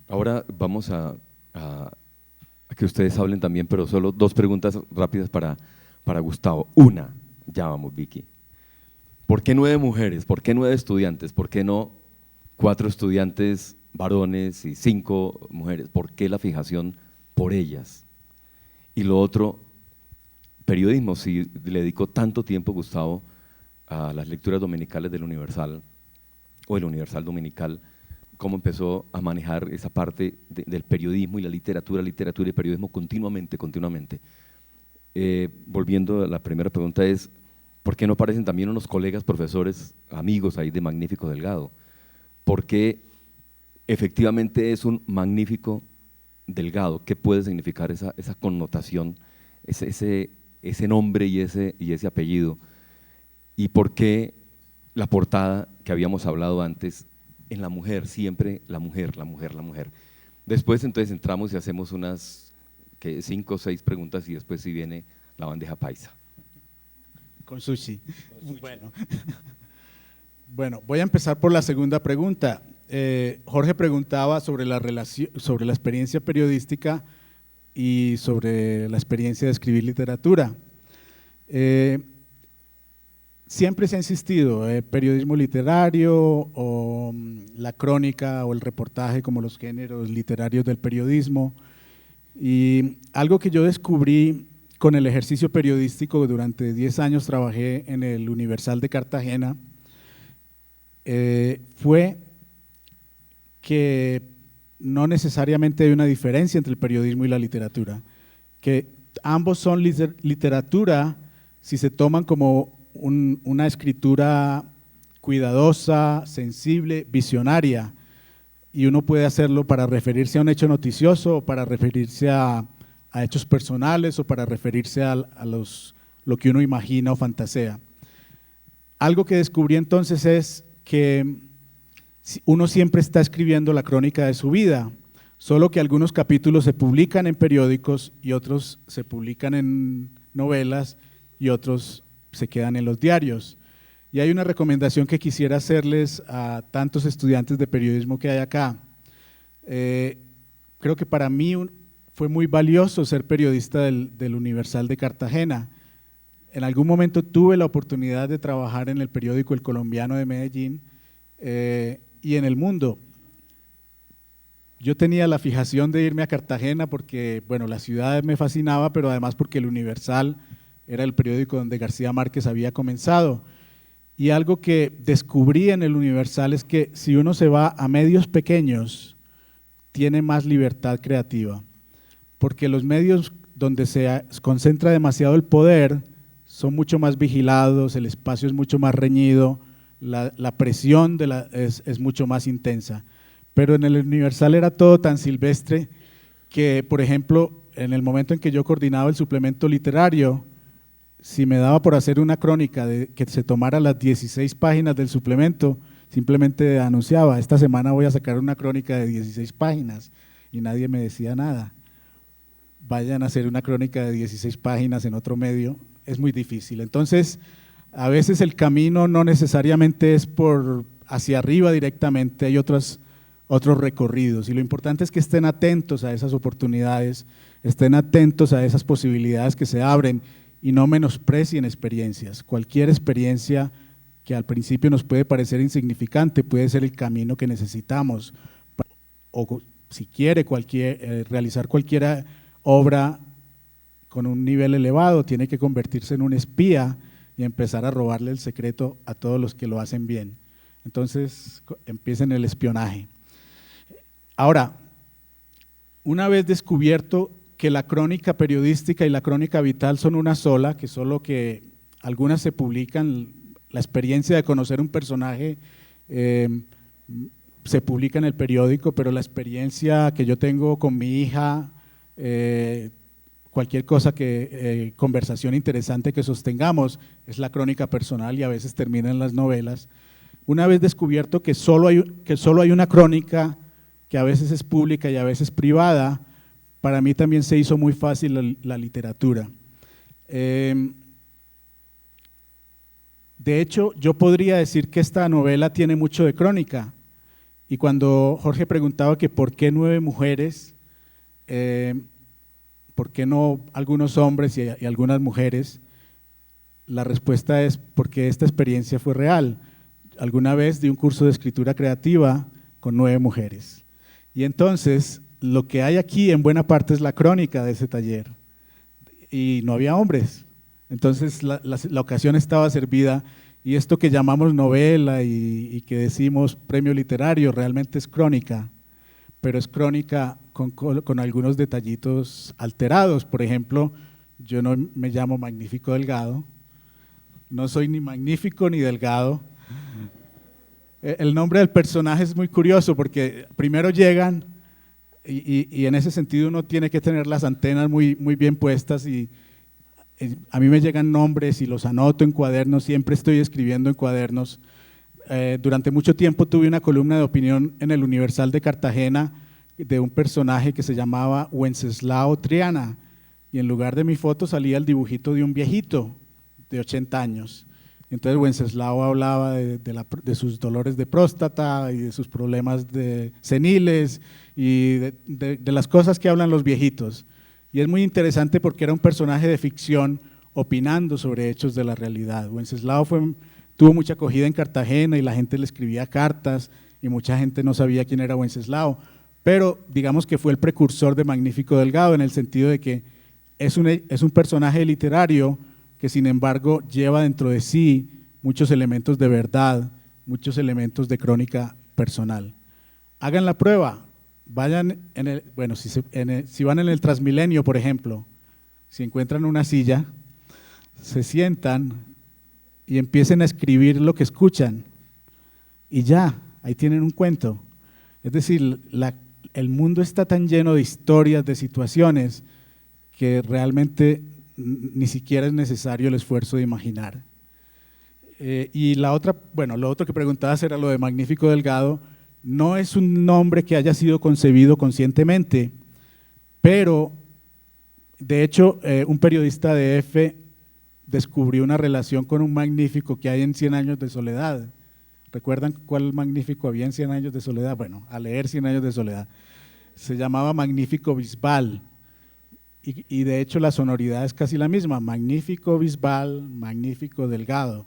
Ahora vamos a que ustedes hablen también, pero solo 2 preguntas rápidas para Gustavo. Una, ya vamos, Vicky. ¿Por qué 9 mujeres? ¿Por qué 9 estudiantes? ¿Por qué no 4 estudiantes varones y 5 mujeres? ¿Por qué la fijación por ellas? Y lo otro, periodismo, si le dedicó tanto tiempo, Gustavo, a las lecturas dominicales del Universal o el Universal Dominical, ¿cómo empezó a manejar esa parte del periodismo y la literatura y periodismo continuamente? Volviendo a la primera pregunta es, ¿por qué no aparecen también unos colegas, profesores, amigos ahí de Magnífico Delgado? Porque efectivamente es un magnífico Delgado. ¿Qué puede significar esa connotación, ese nombre y ese apellido? ¿Y por qué la portada que habíamos hablado antes, en la mujer, siempre la mujer? Después entonces entramos y hacemos unas 5 o 6 preguntas y después sí viene la bandeja paisa. Con sushi. Bueno, voy a empezar por la segunda pregunta. Jorge preguntaba sobre la experiencia periodística y sobre la experiencia de escribir literatura. Siempre se ha insistido, periodismo literario o la crónica o el reportaje como los géneros literarios del periodismo, y algo que yo descubrí con el ejercicio periodístico. Durante 10 años trabajé en el Universal de Cartagena, fue que no necesariamente hay una diferencia entre el periodismo y la literatura, que ambos son literatura si se toman como una escritura cuidadosa, sensible, visionaria, y uno puede hacerlo para referirse a un hecho noticioso, o para referirse a hechos personales, o para referirse a lo que uno imagina o fantasea. Algo que descubrí entonces es que uno siempre está escribiendo la crónica de su vida, solo que algunos capítulos se publican en periódicos y otros se publican en novelas y otros se quedan en los diarios. Y hay una recomendación que quisiera hacerles a tantos estudiantes de periodismo que hay acá. Creo que para mí fue muy valioso ser periodista del Universal de Cartagena. En algún momento tuve la oportunidad de trabajar en el periódico El Colombiano de Medellín y en El Mundo. Yo tenía la fijación de irme a Cartagena porque, bueno, la ciudad me fascinaba, pero además porque el Universal era el periódico donde García Márquez había comenzado. Y algo que descubrí en el Universal es que si uno se va a medios pequeños, tiene más libertad creativa, porque los medios donde se concentra demasiado el poder son mucho más vigilados, el espacio es mucho más reñido, la presión es mucho más intensa. Pero en el Universal era todo tan silvestre que, por ejemplo, en el momento en que yo coordinaba el suplemento literario, si me daba por hacer una crónica que se tomara las 16 páginas del suplemento, simplemente anunciaba, esta semana voy a sacar una crónica de 16 páginas, y nadie me decía nada. Vayan a hacer una crónica de 16 páginas en otro medio, es muy difícil. Entonces, a veces el camino no necesariamente es por hacia arriba directamente, hay otros recorridos, y lo importante es que estén atentos a esas oportunidades, estén atentos a esas posibilidades que se abren y no menosprecien experiencias. Cualquier experiencia que al principio nos puede parecer insignificante puede ser el camino que necesitamos, o si quiere realizar cualquier obra con un nivel elevado, tiene que convertirse en un espía y empezar a robarle el secreto a todos los que lo hacen bien. Entonces empiecen el espionaje. Ahora, una vez descubierto que la crónica periodística y la crónica vital son una sola, que solo que algunas se publican, la experiencia de conocer un personaje se publica en el periódico, pero la experiencia que yo tengo con mi hija, cualquier cosa conversación interesante que sostengamos, es la crónica personal y a veces termina en las novelas. Una vez descubierto que solo hay una crónica que a veces es pública y a veces privada, para mí también se hizo muy fácil la literatura. De hecho, yo podría decir que esta novela tiene mucho de crónica, y cuando Jorge preguntaba que por qué 9 mujeres, por qué no algunos hombres y algunas mujeres, la respuesta es porque esta experiencia fue real. Alguna vez di un curso de escritura creativa con 9 mujeres, y entonces lo que hay aquí en buena parte es la crónica de ese taller, y no había hombres, entonces la ocasión estaba servida, y esto que llamamos novela y que decimos premio literario realmente es crónica, pero es crónica con algunos detallitos alterados. Por ejemplo, yo no me llamo Magnífico Delgado, no soy ni magnífico ni delgado. El nombre del personaje es muy curioso porque primero llegan y en ese sentido uno tiene que tener las antenas muy bien puestas, y a mí me llegan nombres y los anoto en cuadernos, siempre estoy escribiendo en cuadernos. Durante mucho tiempo tuve una columna de opinión en el Universal de Cartagena de un personaje que se llamaba Wenceslao Triana, y en lugar de mi foto salía el dibujito de un viejito de 80 años. Entonces Wenceslao hablaba de sus dolores de próstata y de sus problemas seniles y de las cosas que hablan los viejitos. Y es muy interesante porque era un personaje de ficción opinando sobre hechos de la realidad. Wenceslao tuvo mucha acogida en Cartagena y la gente le escribía cartas y mucha gente no sabía quién era Wenceslao, pero digamos que fue el precursor de Magnífico Delgado, en el sentido de que es un personaje literario que sin embargo lleva dentro de sí muchos elementos de verdad, muchos elementos de crónica personal. Hagan la prueba, vayan si van en el Transmilenio, por ejemplo, si encuentran una silla, se sientan y empiecen a escribir lo que escuchan y ya, ahí tienen un cuento. Es decir, el mundo está tan lleno de historias, de situaciones, que realmente ni siquiera es necesario el esfuerzo de imaginar. Y lo otro que preguntabas era lo de Magnífico Delgado. No es un nombre que haya sido concebido conscientemente, pero de hecho un periodista de EFE descubrió una relación con un Magnífico que hay en 100 años de soledad. ¿Recuerdan cuál Magnífico había en 100 años de soledad? Bueno, a leer 100 años de soledad. Se llamaba Magnífico Bisbal y de hecho la sonoridad es casi la misma, Magnífico Bisbal, Magnífico Delgado.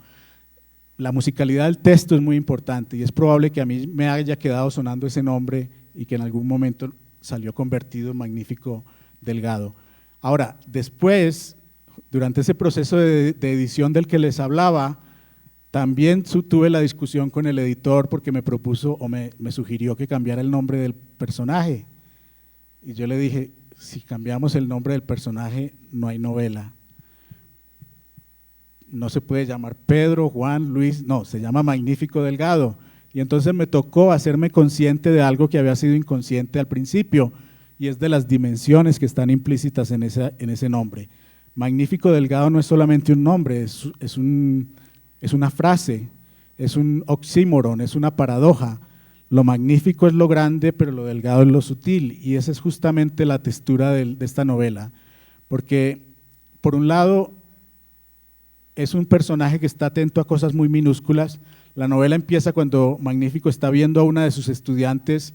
La musicalidad del texto es muy importante y es probable que a mí me haya quedado sonando ese nombre y que en algún momento salió convertido en Magnífico Delgado. Ahora, después, durante ese proceso de edición del que les hablaba, también tuve la discusión con el editor porque me propuso o me sugirió que cambiara el nombre del personaje. Y yo le dije, si cambiamos el nombre del personaje, no hay novela. No se puede llamar Pedro, Juan, Luis, no, se llama Magnífico Delgado. Y entonces me tocó hacerme consciente de algo que había sido inconsciente al principio, y es de las dimensiones que están implícitas en ese nombre. Magnífico Delgado no es solamente un nombre, es una frase, es un oxímoron, es una paradoja. Lo magnífico es lo grande, pero lo delgado es lo sutil, y esa es justamente la textura de esta novela, porque por un lado es un personaje que está atento a cosas muy minúsculas. La novela empieza cuando Magnífico está viendo a una de sus estudiantes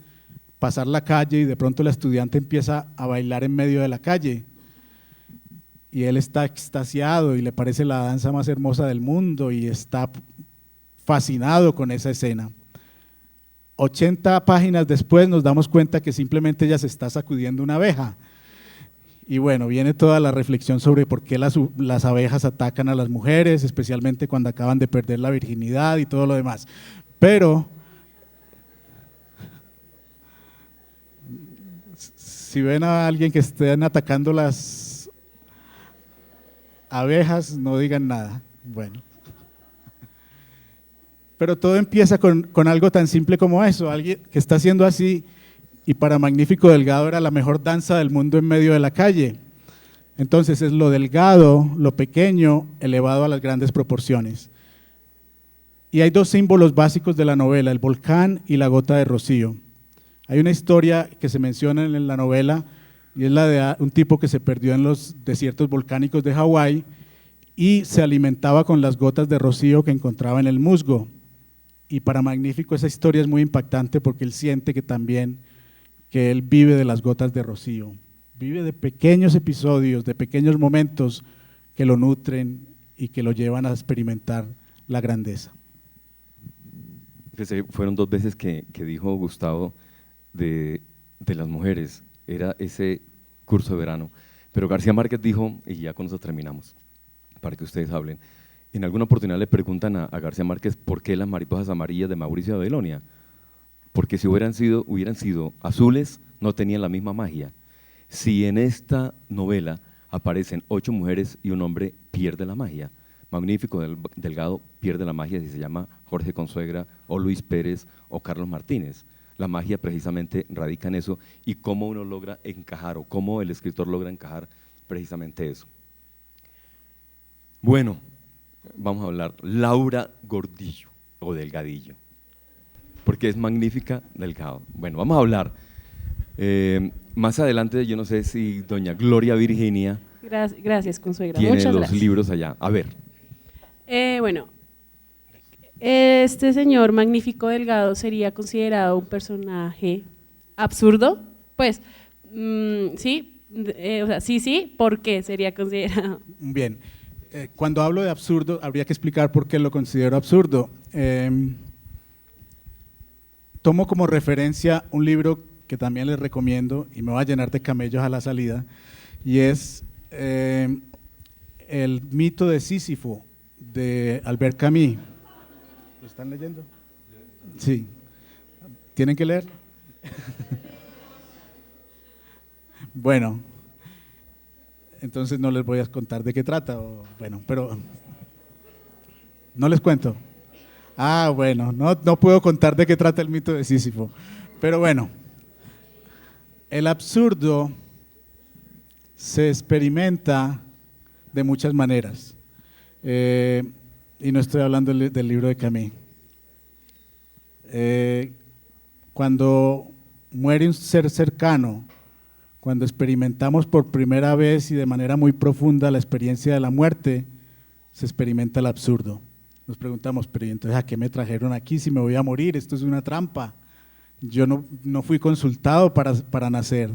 pasar la calle y de pronto la estudiante empieza a bailar en medio de la calle y él está extasiado y le parece la danza más hermosa del mundo y está fascinado con esa escena. 80 páginas después nos damos cuenta que simplemente ella se está sacudiendo una abeja. Y bueno, viene toda la reflexión sobre por qué las abejas atacan a las mujeres, especialmente cuando acaban de perder la virginidad y todo lo demás. Pero si ven a alguien que estén atacando las abejas, no digan nada. Bueno. Pero todo empieza con algo tan simple como eso, alguien que está haciendo así. Y para Magnífico Delgado era la mejor danza del mundo en medio de la calle. Entonces es lo delgado, lo pequeño, elevado a las grandes proporciones. Y hay dos símbolos básicos de la novela, el volcán y la gota de rocío. Hay una historia que se menciona en la novela y es la de un tipo que se perdió en los desiertos volcánicos de Hawái y se alimentaba con las gotas de rocío que encontraba en el musgo. Y para Magnífico esa historia es muy impactante porque él siente que él vive de las gotas de rocío, vive de pequeños episodios, de pequeños momentos que lo nutren y que lo llevan a experimentar la grandeza. Fueron 2 veces que dijo Gustavo de las mujeres, era ese curso de verano, pero García Márquez dijo, y ya con eso terminamos, para que ustedes hablen, en alguna oportunidad le preguntan a García Márquez por qué las mariposas amarillas de Mauricio de Babilonia. Porque si hubieran sido azules, no tenían la misma magia. Si en esta novela aparecen 8 mujeres y un hombre, pierde la magia. Magnífico Delgado pierde la magia si se llama Jorge Consuegra o Luis Pérez o Carlos Martínez. La magia precisamente radica en eso y cómo uno logra encajar o cómo el escritor logra encajar precisamente eso. Bueno, vamos a hablar Laura Gordillo o Delgadillo, porque es Magnífica Delgado. Bueno, vamos a hablar. Más adelante, yo no sé si doña Gloria Virginia Gracias, Consuegra. tiene Muchas los gracias. libros allá. A ver. Bueno, este señor Magnífico Delgado sería considerado un personaje absurdo. Pues, sí, o sea, sí, ¿por qué sería considerado? Bien, cuando hablo de absurdo, habría que explicar por qué lo considero absurdo. Tomo como referencia un libro que también les recomiendo y me va a llenar de camellos a la salida, y es El mito de Sísifo, de Albert Camus. ¿Lo están leyendo? Sí. ¿Tienen que leer? Bueno, entonces no les voy a contar de qué trata, bueno, pero no les cuento. Ah, bueno, no puedo contar de qué trata el mito de Sísifo, pero bueno, el absurdo se experimenta de muchas maneras, y no estoy hablando del libro de Camus. Cuando muere un ser cercano, cuando experimentamos por primera vez y de manera muy profunda la experiencia de la muerte, se experimenta el absurdo. Nos preguntamos, pero entonces ¿a qué me trajeron aquí si me voy a morir? Esto es una trampa. Yo no fui consultado para nacer.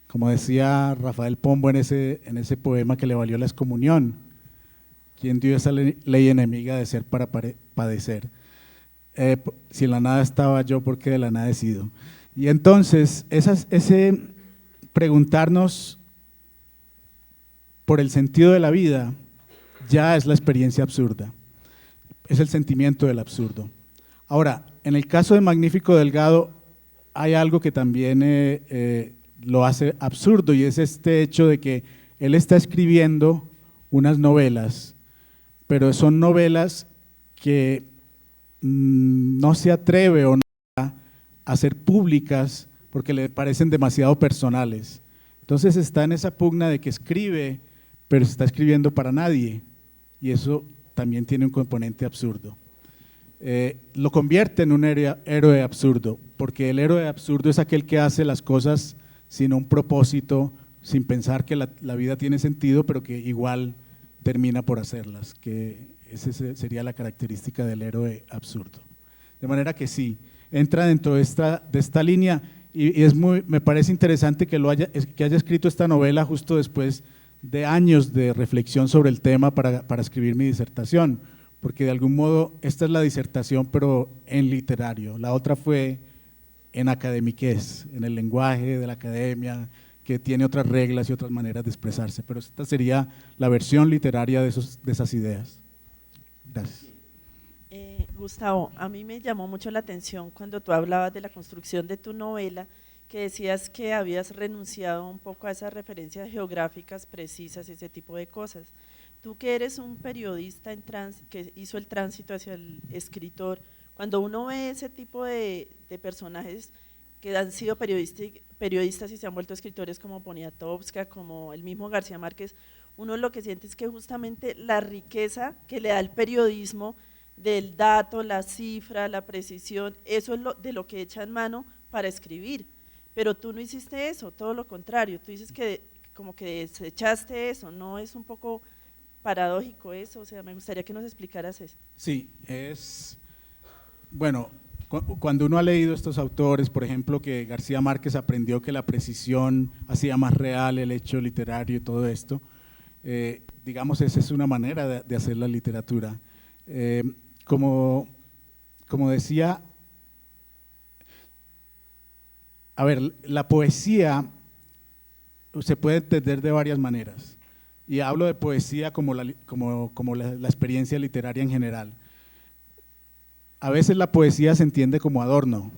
Como decía Rafael Pombo en ese poema que le valió la excomunión. ¿Quién dio esa ley enemiga de ser para padecer? Si en la nada estaba yo, ¿por qué de la nada he sido? Y entonces, ese preguntarnos por el sentido de la vida ya es la experiencia absurda, es el sentimiento del absurdo. Ahora, en el caso de Magnífico Delgado hay algo que también lo hace absurdo, y es este hecho de que él está escribiendo unas novelas, pero son novelas que no se atreve o no a ser públicas porque le parecen demasiado personales. Entonces está en esa pugna de que escribe, pero se está escribiendo para nadie, y eso también tiene un componente absurdo. Lo convierte en un héroe absurdo, porque el héroe absurdo es aquel que hace las cosas sin un propósito, sin pensar que la vida tiene sentido, pero que igual termina por hacerlas, que esa sería la característica del héroe absurdo. De manera que sí, entra dentro de esta línea, y me parece interesante que haya escrito esta novela justo después de años de reflexión sobre el tema para escribir mi disertación, porque de algún modo esta es la disertación pero en literario, la otra fue en academiquez, en el lenguaje de la academia, que tiene otras reglas y otras maneras de expresarse, pero esta sería la versión literaria de esas ideas. Gracias. Gustavo, a mí me llamó mucho la atención cuando tú hablabas de la construcción de tu novela, que decías que habías renunciado un poco a esas referencias geográficas precisas, ese tipo de cosas. Tú que eres un periodista que hizo el tránsito hacia el escritor, cuando uno ve ese tipo de personajes que han sido periodistas y se han vuelto escritores como Poniatowska, como el mismo García Márquez, uno lo que siente es que justamente la riqueza que le da el periodismo del dato, la cifra, la precisión, eso es de lo que echan mano para escribir, pero tú no hiciste eso, todo lo contrario, tú dices que como que desechaste eso, ¿no es un poco paradójico eso? O sea, me gustaría que nos explicaras eso. Sí, bueno, cuando uno ha leído estos autores, por ejemplo, que García Márquez aprendió que la precisión hacía más real el hecho literario y todo esto, digamos, esa es una manera de hacer la literatura. Como decía, a ver, la poesía se puede entender de varias maneras, y hablo de poesía como la experiencia literaria en general. A veces la poesía se entiende como adorno,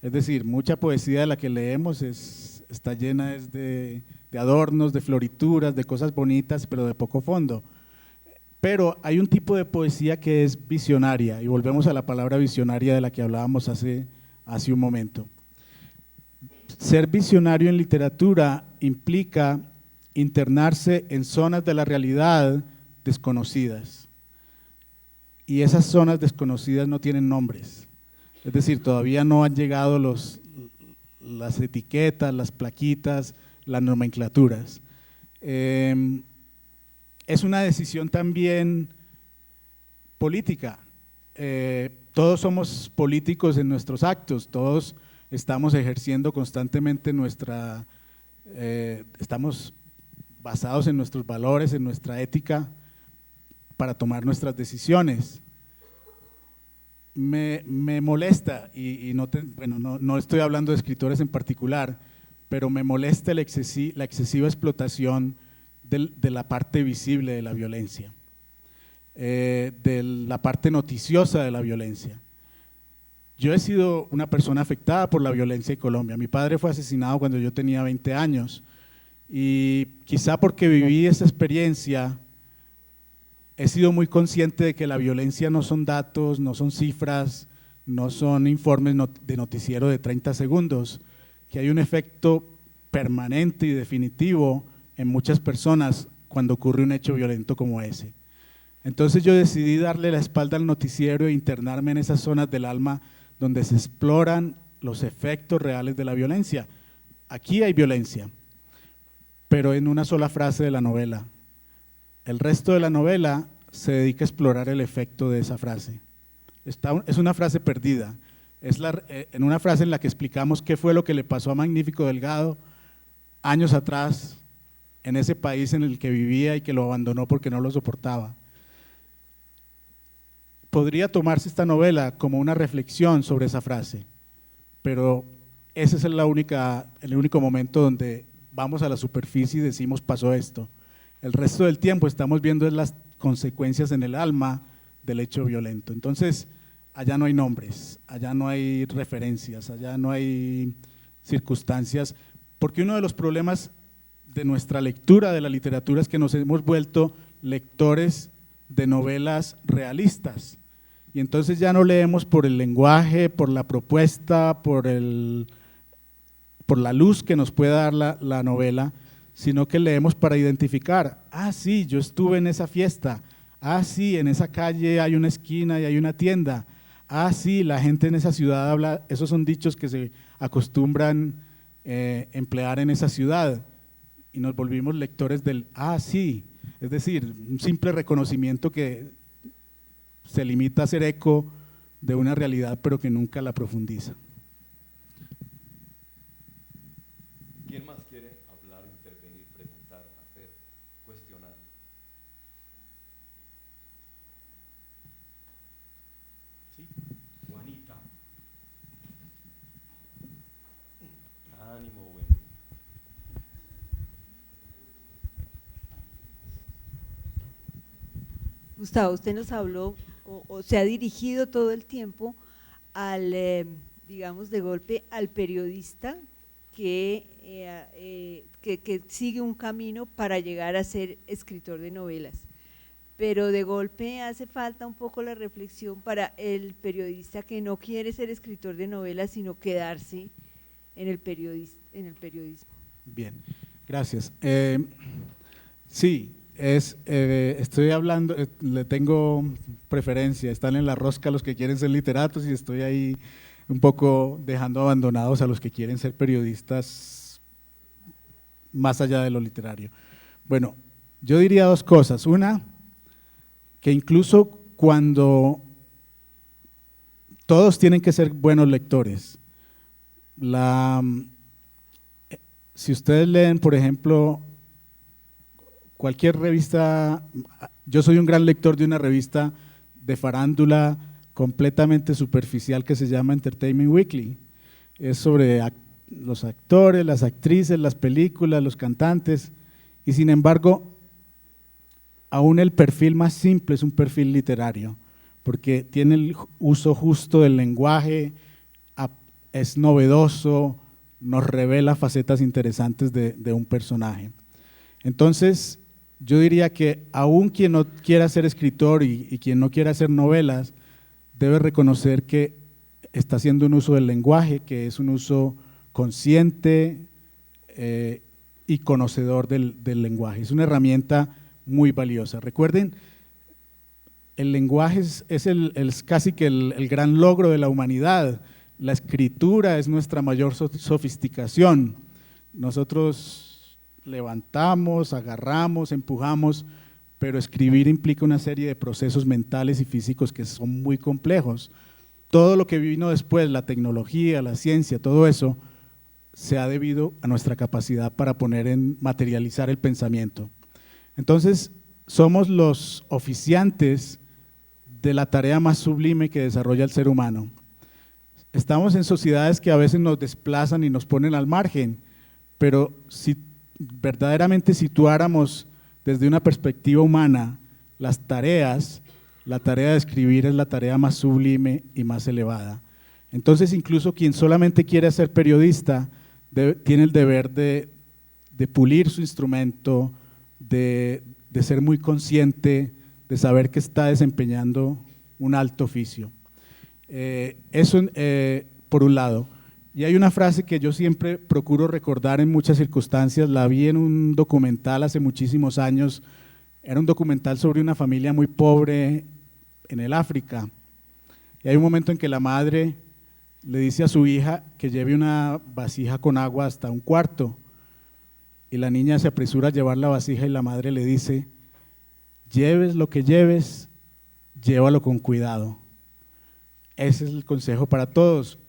es decir, mucha poesía de la que leemos está llena de adornos, de florituras, de cosas bonitas, pero de poco fondo. Pero hay un tipo de poesía que es visionaria, y volvemos a la palabra visionaria de la que hablábamos hace un momento. Ser visionario en literatura implica internarse en zonas de la realidad desconocidas, y esas zonas desconocidas no tienen nombres, es decir, todavía no han llegado las etiquetas, las plaquitas, las nomenclaturas. Es una decisión también política. Todos somos políticos en nuestros actos, todos estamos ejerciendo constantemente estamos basados en nuestros valores, en nuestra ética para tomar nuestras decisiones. Me molesta, y no estoy hablando de escritores en particular, pero me molesta la excesiva explotación de la parte visible de la violencia, de la parte noticiosa de la violencia. Yo he sido una persona afectada por la violencia en Colombia. Mi padre fue asesinado cuando yo tenía 20 años y quizá porque viví esa experiencia, he sido muy consciente de que la violencia no son datos, no son cifras, no son informes de noticiero de 30 segundos, que hay un efecto permanente y definitivo en muchas personas cuando ocurre un hecho violento como ese. Entonces yo decidí darle la espalda al noticiero e internarme en esas zonas del alma donde se exploran los efectos reales de la violencia. Aquí hay violencia, pero en una sola frase de la novela. El resto de la novela se dedica a explorar el efecto de esa frase. Es una frase perdida, en una frase en la que explicamos qué fue lo que le pasó a Magnífico Delgado años atrás en ese país en el que vivía y que lo abandonó porque no lo soportaba. Podría tomarse esta novela como una reflexión sobre esa frase, pero ese es el único momento donde vamos a la superficie y decimos pasó esto. El resto del tiempo estamos viendo las consecuencias en el alma del hecho violento. Entonces, allá no hay nombres, allá no hay referencias, allá no hay circunstancias, porque uno de los problemas de nuestra lectura de la literatura es que nos hemos vuelto lectores de novelas realistas, y entonces ya no leemos por el lenguaje, por la propuesta, por la luz que nos puede dar la novela, sino que leemos para identificar, sí, yo estuve en esa fiesta, sí, en esa calle hay una esquina y hay una tienda, sí, la gente en esa ciudad habla, esos son dichos que se acostumbran emplear en esa ciudad, y nos volvimos lectores del sí, es decir, un simple reconocimiento que se limita a ser eco de una realidad pero que nunca la profundiza. ¿Quién más quiere hablar, intervenir, preguntar, hacer, cuestionar? Sí. Juanita. Ánimo, bueno. Gustavo, usted nos habló o se ha dirigido todo el tiempo al, digamos, de golpe al periodista que sigue un camino para llegar a ser escritor de novelas, pero de golpe hace falta un poco la reflexión para el periodista que no quiere ser escritor de novelas, sino quedarse en el periodismo. Bien, gracias. Sí. Estoy hablando, le tengo preferencia, están en la rosca los que quieren ser literatos y estoy ahí un poco dejando abandonados a los que quieren ser periodistas más allá de lo literario. Bueno, yo diría dos cosas. Una, que incluso cuando todos tienen que ser buenos lectores, si ustedes leen, por ejemplo, cualquier revista, yo soy un gran lector de una revista de farándula completamente superficial que se llama Entertainment Weekly. Es sobre los actores, las actrices, las películas, los cantantes, y sin embargo, aún el perfil más simple es un perfil literario, porque tiene el uso justo del lenguaje, es novedoso, nos revela facetas interesantes de un personaje. Entonces, yo diría que aún quien no quiera ser escritor y quien no quiera hacer novelas, debe reconocer que está haciendo un uso del lenguaje, que es un uso consciente y conocedor del lenguaje. Es una herramienta muy valiosa. Recuerden, el lenguaje es casi que el gran logro de la humanidad. La escritura es nuestra mayor sofisticación. Nosotros levantamos, agarramos, empujamos, pero escribir implica una serie de procesos mentales y físicos que son muy complejos. Todo lo que vino después, la tecnología, la ciencia, todo eso, se ha debido a nuestra capacidad para materializar el pensamiento. Entonces, somos los oficiantes de la tarea más sublime que desarrolla el ser humano. Estamos en sociedades que a veces nos desplazan y nos ponen al margen, pero si verdaderamente situáramos desde una perspectiva humana las tareas, la tarea de escribir es la tarea más sublime y más elevada. Entonces, incluso quien solamente quiere ser periodista tiene el deber de pulir su instrumento, de ser muy consciente, de saber que está desempeñando un alto oficio. Eso por un lado. Y hay una frase que yo siempre procuro recordar en muchas circunstancias, la vi en un documental hace muchísimos años, era un documental sobre una familia muy pobre en el África, y hay un momento en que la madre le dice a su hija que lleve una vasija con agua hasta un cuarto, y la niña se apresura a llevar la vasija y la madre le dice: lleves lo que lleves, llévalo con cuidado. Ese es el consejo para todos,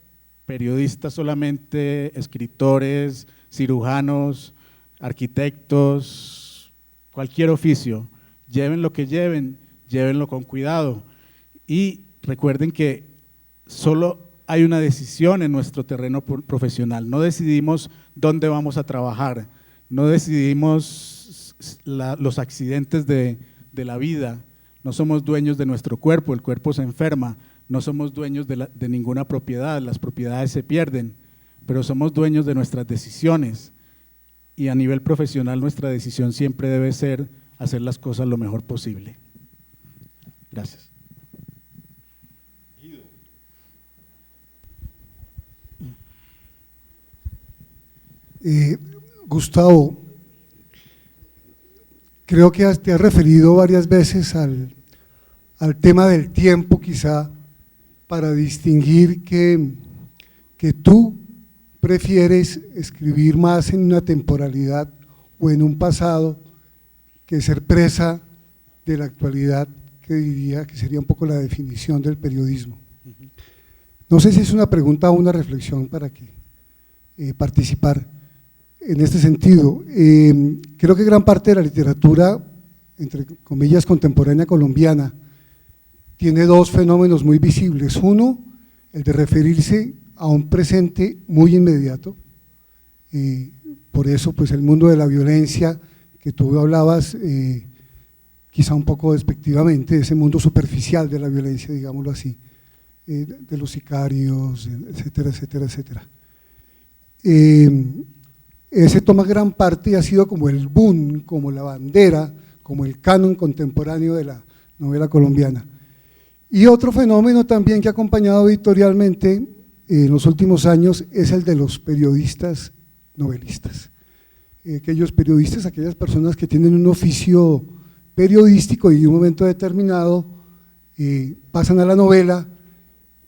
periodistas solamente, escritores, cirujanos, arquitectos, cualquier oficio, lleven lo que lleven, llévenlo con cuidado. Y recuerden que solo hay una decisión en nuestro terreno profesional, no decidimos dónde vamos a trabajar, no decidimos los accidentes de la vida, no somos dueños de nuestro cuerpo, el cuerpo se enferma, no somos dueños de ninguna propiedad, las propiedades se pierden, pero somos dueños de nuestras decisiones, y a nivel profesional nuestra decisión siempre debe ser hacer las cosas lo mejor posible. Gracias. Gustavo, creo que te has referido varias veces al tema del tiempo, quizá para distinguir que tú prefieres escribir más en una temporalidad o en un pasado que ser presa de la actualidad, que diría que sería un poco la definición del periodismo. No sé si es una pregunta o una reflexión para que participar en este sentido. Creo que gran parte de la literatura, entre comillas, contemporánea colombiana, tiene dos fenómenos muy visibles. Uno, el de referirse a un presente muy inmediato, por eso pues el mundo de la violencia que tú hablabas, quizá un poco despectivamente, ese mundo superficial de la violencia, digámoslo así, de los sicarios, etcétera, etcétera, etcétera. Ese toma gran parte y ha sido como el boom, como la bandera, como el canon contemporáneo de la novela colombiana. Y otro fenómeno también que ha acompañado editorialmente en los últimos años es el de los periodistas novelistas. Aquellos periodistas, aquellas personas que tienen un oficio periodístico y en un momento determinado pasan a la novela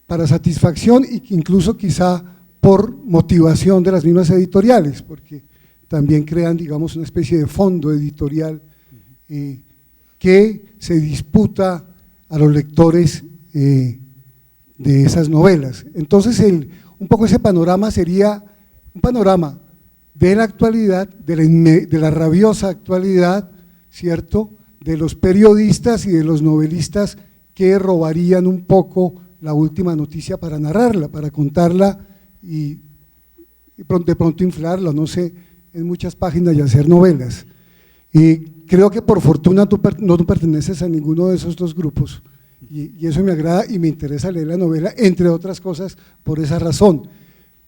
para satisfacción e incluso quizá por motivación de las mismas editoriales, porque también crean, digamos, una especie de fondo editorial que se disputa a los lectores de esas novelas. Entonces, un poco ese panorama sería un panorama de la actualidad, de la rabiosa actualidad, ¿cierto?, de los periodistas y de los novelistas que robarían un poco la última noticia para narrarla, para contarla y de pronto inflarla, no sé, en muchas páginas y hacer novelas. Y creo que por fortuna tú no perteneces a ninguno de esos dos grupos, y eso me agrada y me interesa leer la novela, entre otras cosas, por esa razón.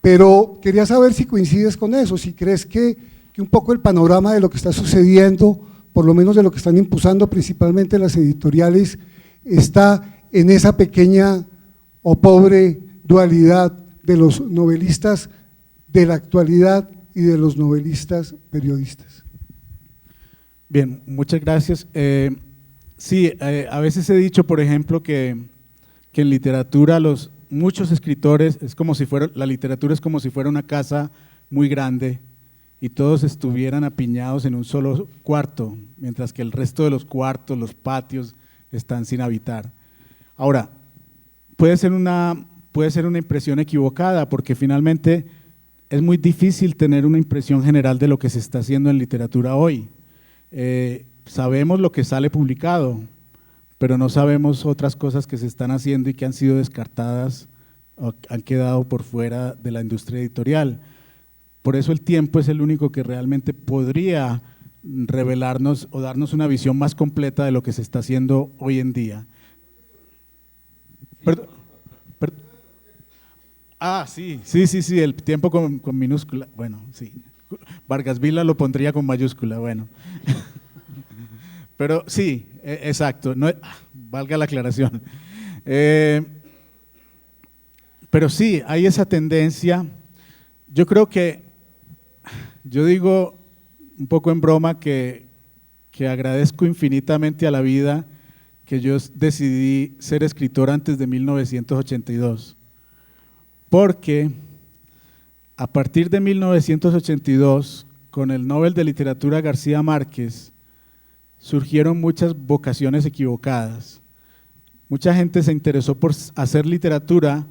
Pero quería saber si coincides con eso, si crees que un poco el panorama de lo que está sucediendo, por lo menos de lo que están impulsando principalmente las editoriales, está en esa pequeña o pobre dualidad de los novelistas de la actualidad y de los novelistas periodistas. Bien, muchas gracias. Sí, a veces he dicho, por ejemplo, que en literatura muchos escritores, la literatura es como si fuera una casa muy grande y todos estuvieran apiñados en un solo cuarto, mientras que el resto de los cuartos, los patios, están sin habitar. Ahora, puede ser una impresión equivocada, porque finalmente es muy difícil tener una impresión general de lo que se está haciendo en literatura hoy. Sabemos lo que sale publicado, pero no sabemos otras cosas que se están haciendo y que han sido descartadas o han quedado por fuera de la industria editorial. Por eso el tiempo es el único que realmente podría revelarnos o darnos una visión más completa de lo que se está haciendo hoy en día. Sí, el tiempo con minúscula, bueno, sí. Vargas Vila lo pondría con mayúscula, bueno. Pero sí, exacto, no, valga la aclaración. Pero sí, hay esa tendencia. Yo creo que, yo digo un poco en broma que agradezco infinitamente a la vida que yo decidí ser escritor antes de 1982, porque a partir de 1982, con el Nobel de Literatura García Márquez, surgieron muchas vocaciones equivocadas. Mucha gente se interesó por hacer literatura,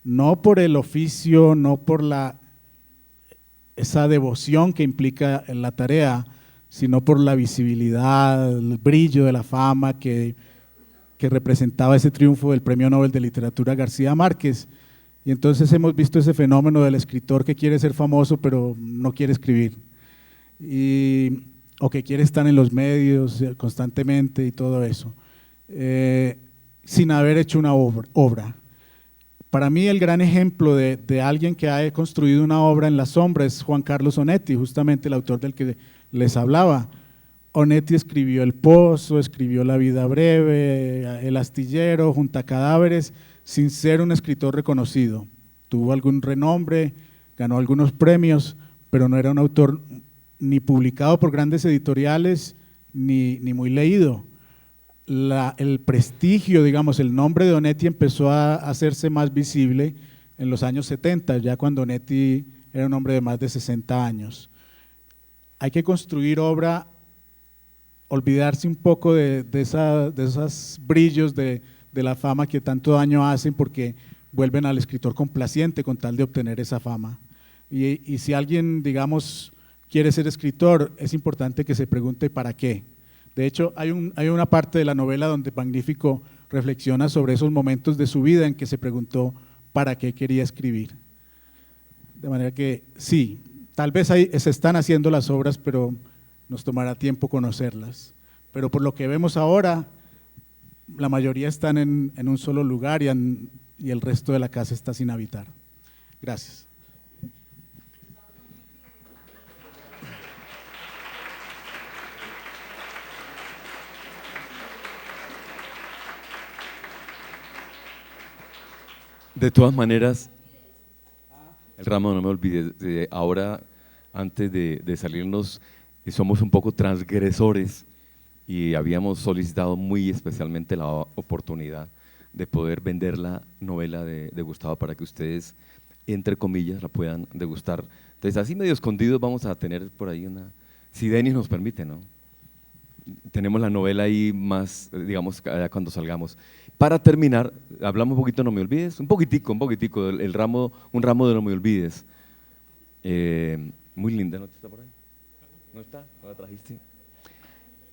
no por el oficio, no por esa devoción que implica la tarea, sino por la visibilidad, el brillo de la fama que representaba ese triunfo del Premio Nobel de Literatura García Márquez. Y entonces hemos visto ese fenómeno del escritor que quiere ser famoso pero no quiere escribir, o que quiere estar en los medios constantemente y todo eso, sin haber hecho una obra. Para mí el gran ejemplo de alguien que ha construido una obra en la sombra es Juan Carlos Onetti, justamente el autor del que les hablaba. Onetti escribió El Pozo, escribió La vida breve, El astillero, Junta cadáveres, sin ser un escritor reconocido. Tuvo algún renombre, ganó algunos premios, pero no era un autor ni publicado por grandes editoriales, ni muy leído. El prestigio, digamos, el nombre de Onetti empezó a hacerse más visible en los años 70, ya cuando Onetti era un hombre de más de 60 años. Hay que construir obra, olvidarse un poco de esos brillos de la fama que tanto daño hacen, porque vuelven al escritor complaciente con tal de obtener esa fama. Y si alguien, digamos, quiere ser escritor, es importante que se pregunte ¿para qué? De hecho, hay una parte de la novela donde Magnífico reflexiona sobre esos momentos de su vida en que se preguntó ¿para qué quería escribir? De manera que sí, tal vez se están haciendo las obras, pero nos tomará tiempo conocerlas. Pero por lo que vemos ahora, la mayoría están en un solo lugar y el resto de la casa está sin habitar. Gracias. De todas maneras, el ramo, no me olvides, ahora antes de salirnos, somos un poco transgresores y habíamos solicitado muy especialmente la oportunidad de poder vender la novela de Gustavo para que ustedes, entre comillas, la puedan degustar. Entonces, así medio escondidos vamos a tener por ahí una, si Denis nos permite, ¿no? Tenemos la novela ahí más, digamos, cuando salgamos. Para terminar, hablamos un poquito de No me olvides, un poquitico, un ramo de No me olvides. Muy linda, ¿no está por ahí? ¿No está? ¿No la trajiste?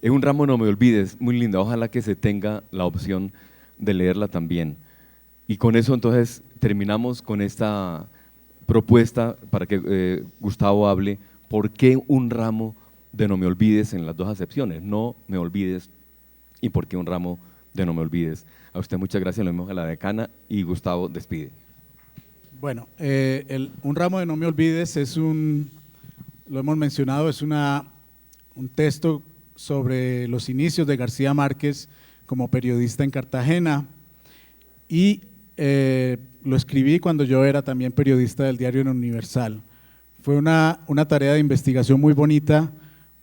Es un ramo, no me olvides, muy linda. Ojalá que se tenga la opción de leerla también. Y con eso entonces terminamos con esta propuesta para que Gustavo hable por qué un ramo de No me olvides en las dos acepciones, No me olvides y por qué un ramo de No me olvides. A usted muchas gracias, lo mismo a la decana y Gustavo despide. Bueno, un ramo de No me olvides es lo hemos mencionado, es un texto sobre los inicios de García Márquez como periodista en Cartagena, y lo escribí cuando yo era también periodista del diario El Universal. Fue una tarea de investigación muy bonita,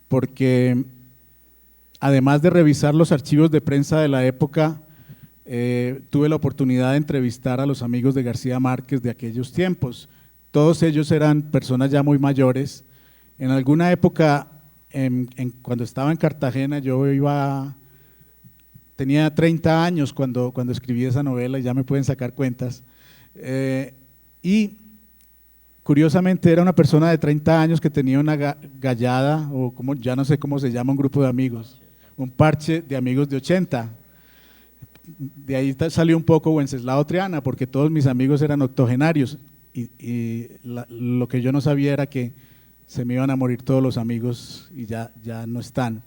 porque además de revisar los archivos de prensa de la época, tuve la oportunidad de entrevistar a los amigos de García Márquez de aquellos tiempos. Todos ellos eran personas ya muy mayores. En alguna época, cuando estaba en Cartagena, tenía 30 años cuando escribí esa novela, y ya me pueden sacar cuentas. Y curiosamente era una persona de 30 años que tenía una gallada, o ya no sé cómo se llama, un grupo de amigos, un parche de amigos de 80. De ahí salió un poco Wenceslao Triana, porque todos mis amigos eran octogenarios, y lo que yo no sabía era que se me iban a morir todos los amigos y ya no están.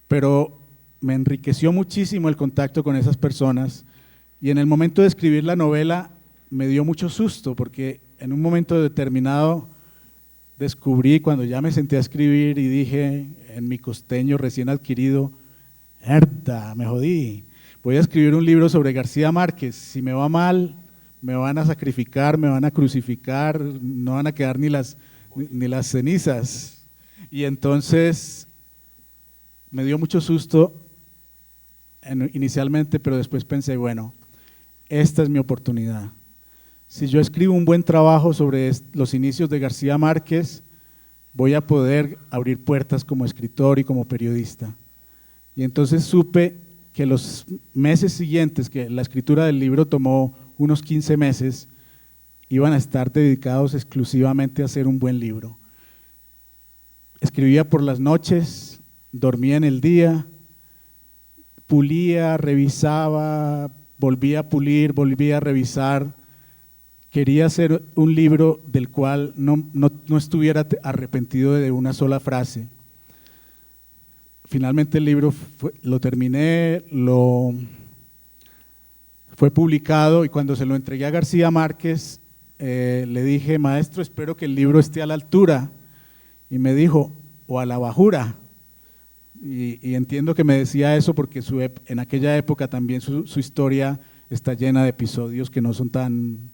Pero me enriqueció muchísimo el contacto con esas personas y en el momento de escribir la novela me dio mucho susto porque en un momento determinado descubrí, cuando ya me senté a escribir y dije en mi costeño recién adquirido, ¡herda, me jodí! Voy a escribir un libro sobre García Márquez, si me va mal me van a sacrificar, me van a crucificar, no van a quedar ni las cenizas. Y entonces me dio mucho susto inicialmente, pero después pensé, bueno, esta es mi oportunidad. Si yo escribo un buen trabajo sobre los inicios de García Márquez, voy a poder abrir puertas como escritor y como periodista. Y entonces supe que los meses siguientes, que la escritura del libro tomó unos 15 meses, iban a estar dedicados exclusivamente a hacer un buen libro. Escribía por las noches, dormía en el día, pulía, revisaba, volvía a pulir, volvía a revisar. Quería hacer un libro del cual no estuviera arrepentido de una sola frase. Finalmente el libro lo terminé, fue publicado y cuando se lo entregué a García Márquez, le dije, maestro, espero que el libro esté a la altura. Y me dijo, o a la bajura. Y entiendo que me decía eso porque en aquella época también su historia está llena de episodios que no son tan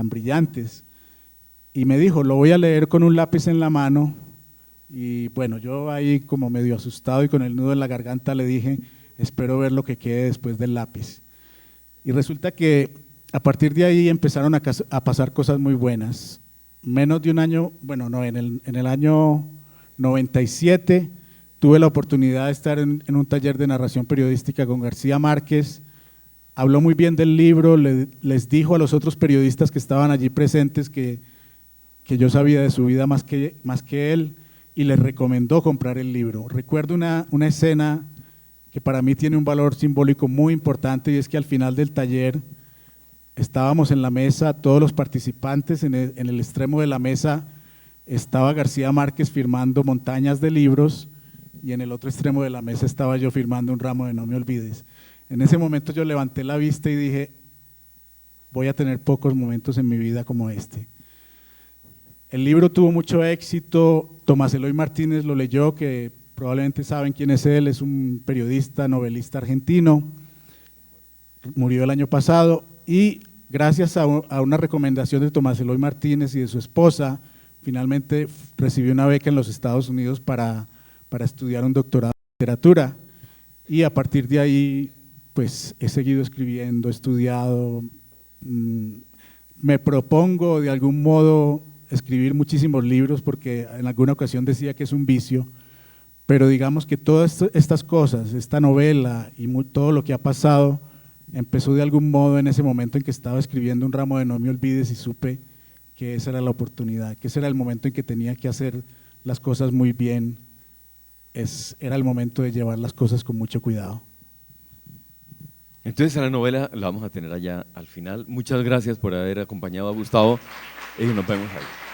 brillantes. Y me dijo, lo voy a leer con un lápiz en la mano. Y bueno, yo ahí como medio asustado y con el nudo en la garganta le dije, espero ver lo que quede después del lápiz. Y resulta que a partir de ahí empezaron a pasar cosas muy buenas. Menos de un año, bueno, no, en el año 97 tuve la oportunidad de estar en un taller de narración periodística con García Márquez. Habló muy bien del libro, les dijo a los otros periodistas que estaban allí presentes que yo sabía de su vida más que él y les recomendó comprar el libro. Recuerdo una escena que para mí tiene un valor simbólico muy importante y es que al final del taller estábamos en la mesa, todos los participantes, en el extremo de la mesa estaba García Márquez firmando montañas de libros y en el otro extremo de la mesa estaba yo firmando un ramo de No me olvides. En ese momento yo levanté la vista y dije, voy a tener pocos momentos en mi vida como este. El libro tuvo mucho éxito, Tomás Eloy Martínez lo leyó, que probablemente saben quién es él, es un periodista, novelista argentino, murió el año pasado y gracias a una recomendación de Tomás Eloy Martínez y de su esposa, finalmente recibió una beca en los Estados Unidos para estudiar un doctorado en literatura y a partir de ahí pues he seguido escribiendo, he estudiado, me propongo de algún modo escribir muchísimos libros porque en alguna ocasión decía que es un vicio, pero digamos que todas estas cosas, esta novela y todo lo que ha pasado empezó de algún modo en ese momento en que estaba escribiendo un ramo de No me olvides y supe que esa era la oportunidad, que ese era el momento en que tenía que hacer las cosas muy bien, era el momento de llevar las cosas con mucho cuidado. Entonces a la novela la vamos a tener allá al final. Muchas gracias por haber acompañado a Gustavo y nos vemos ahí.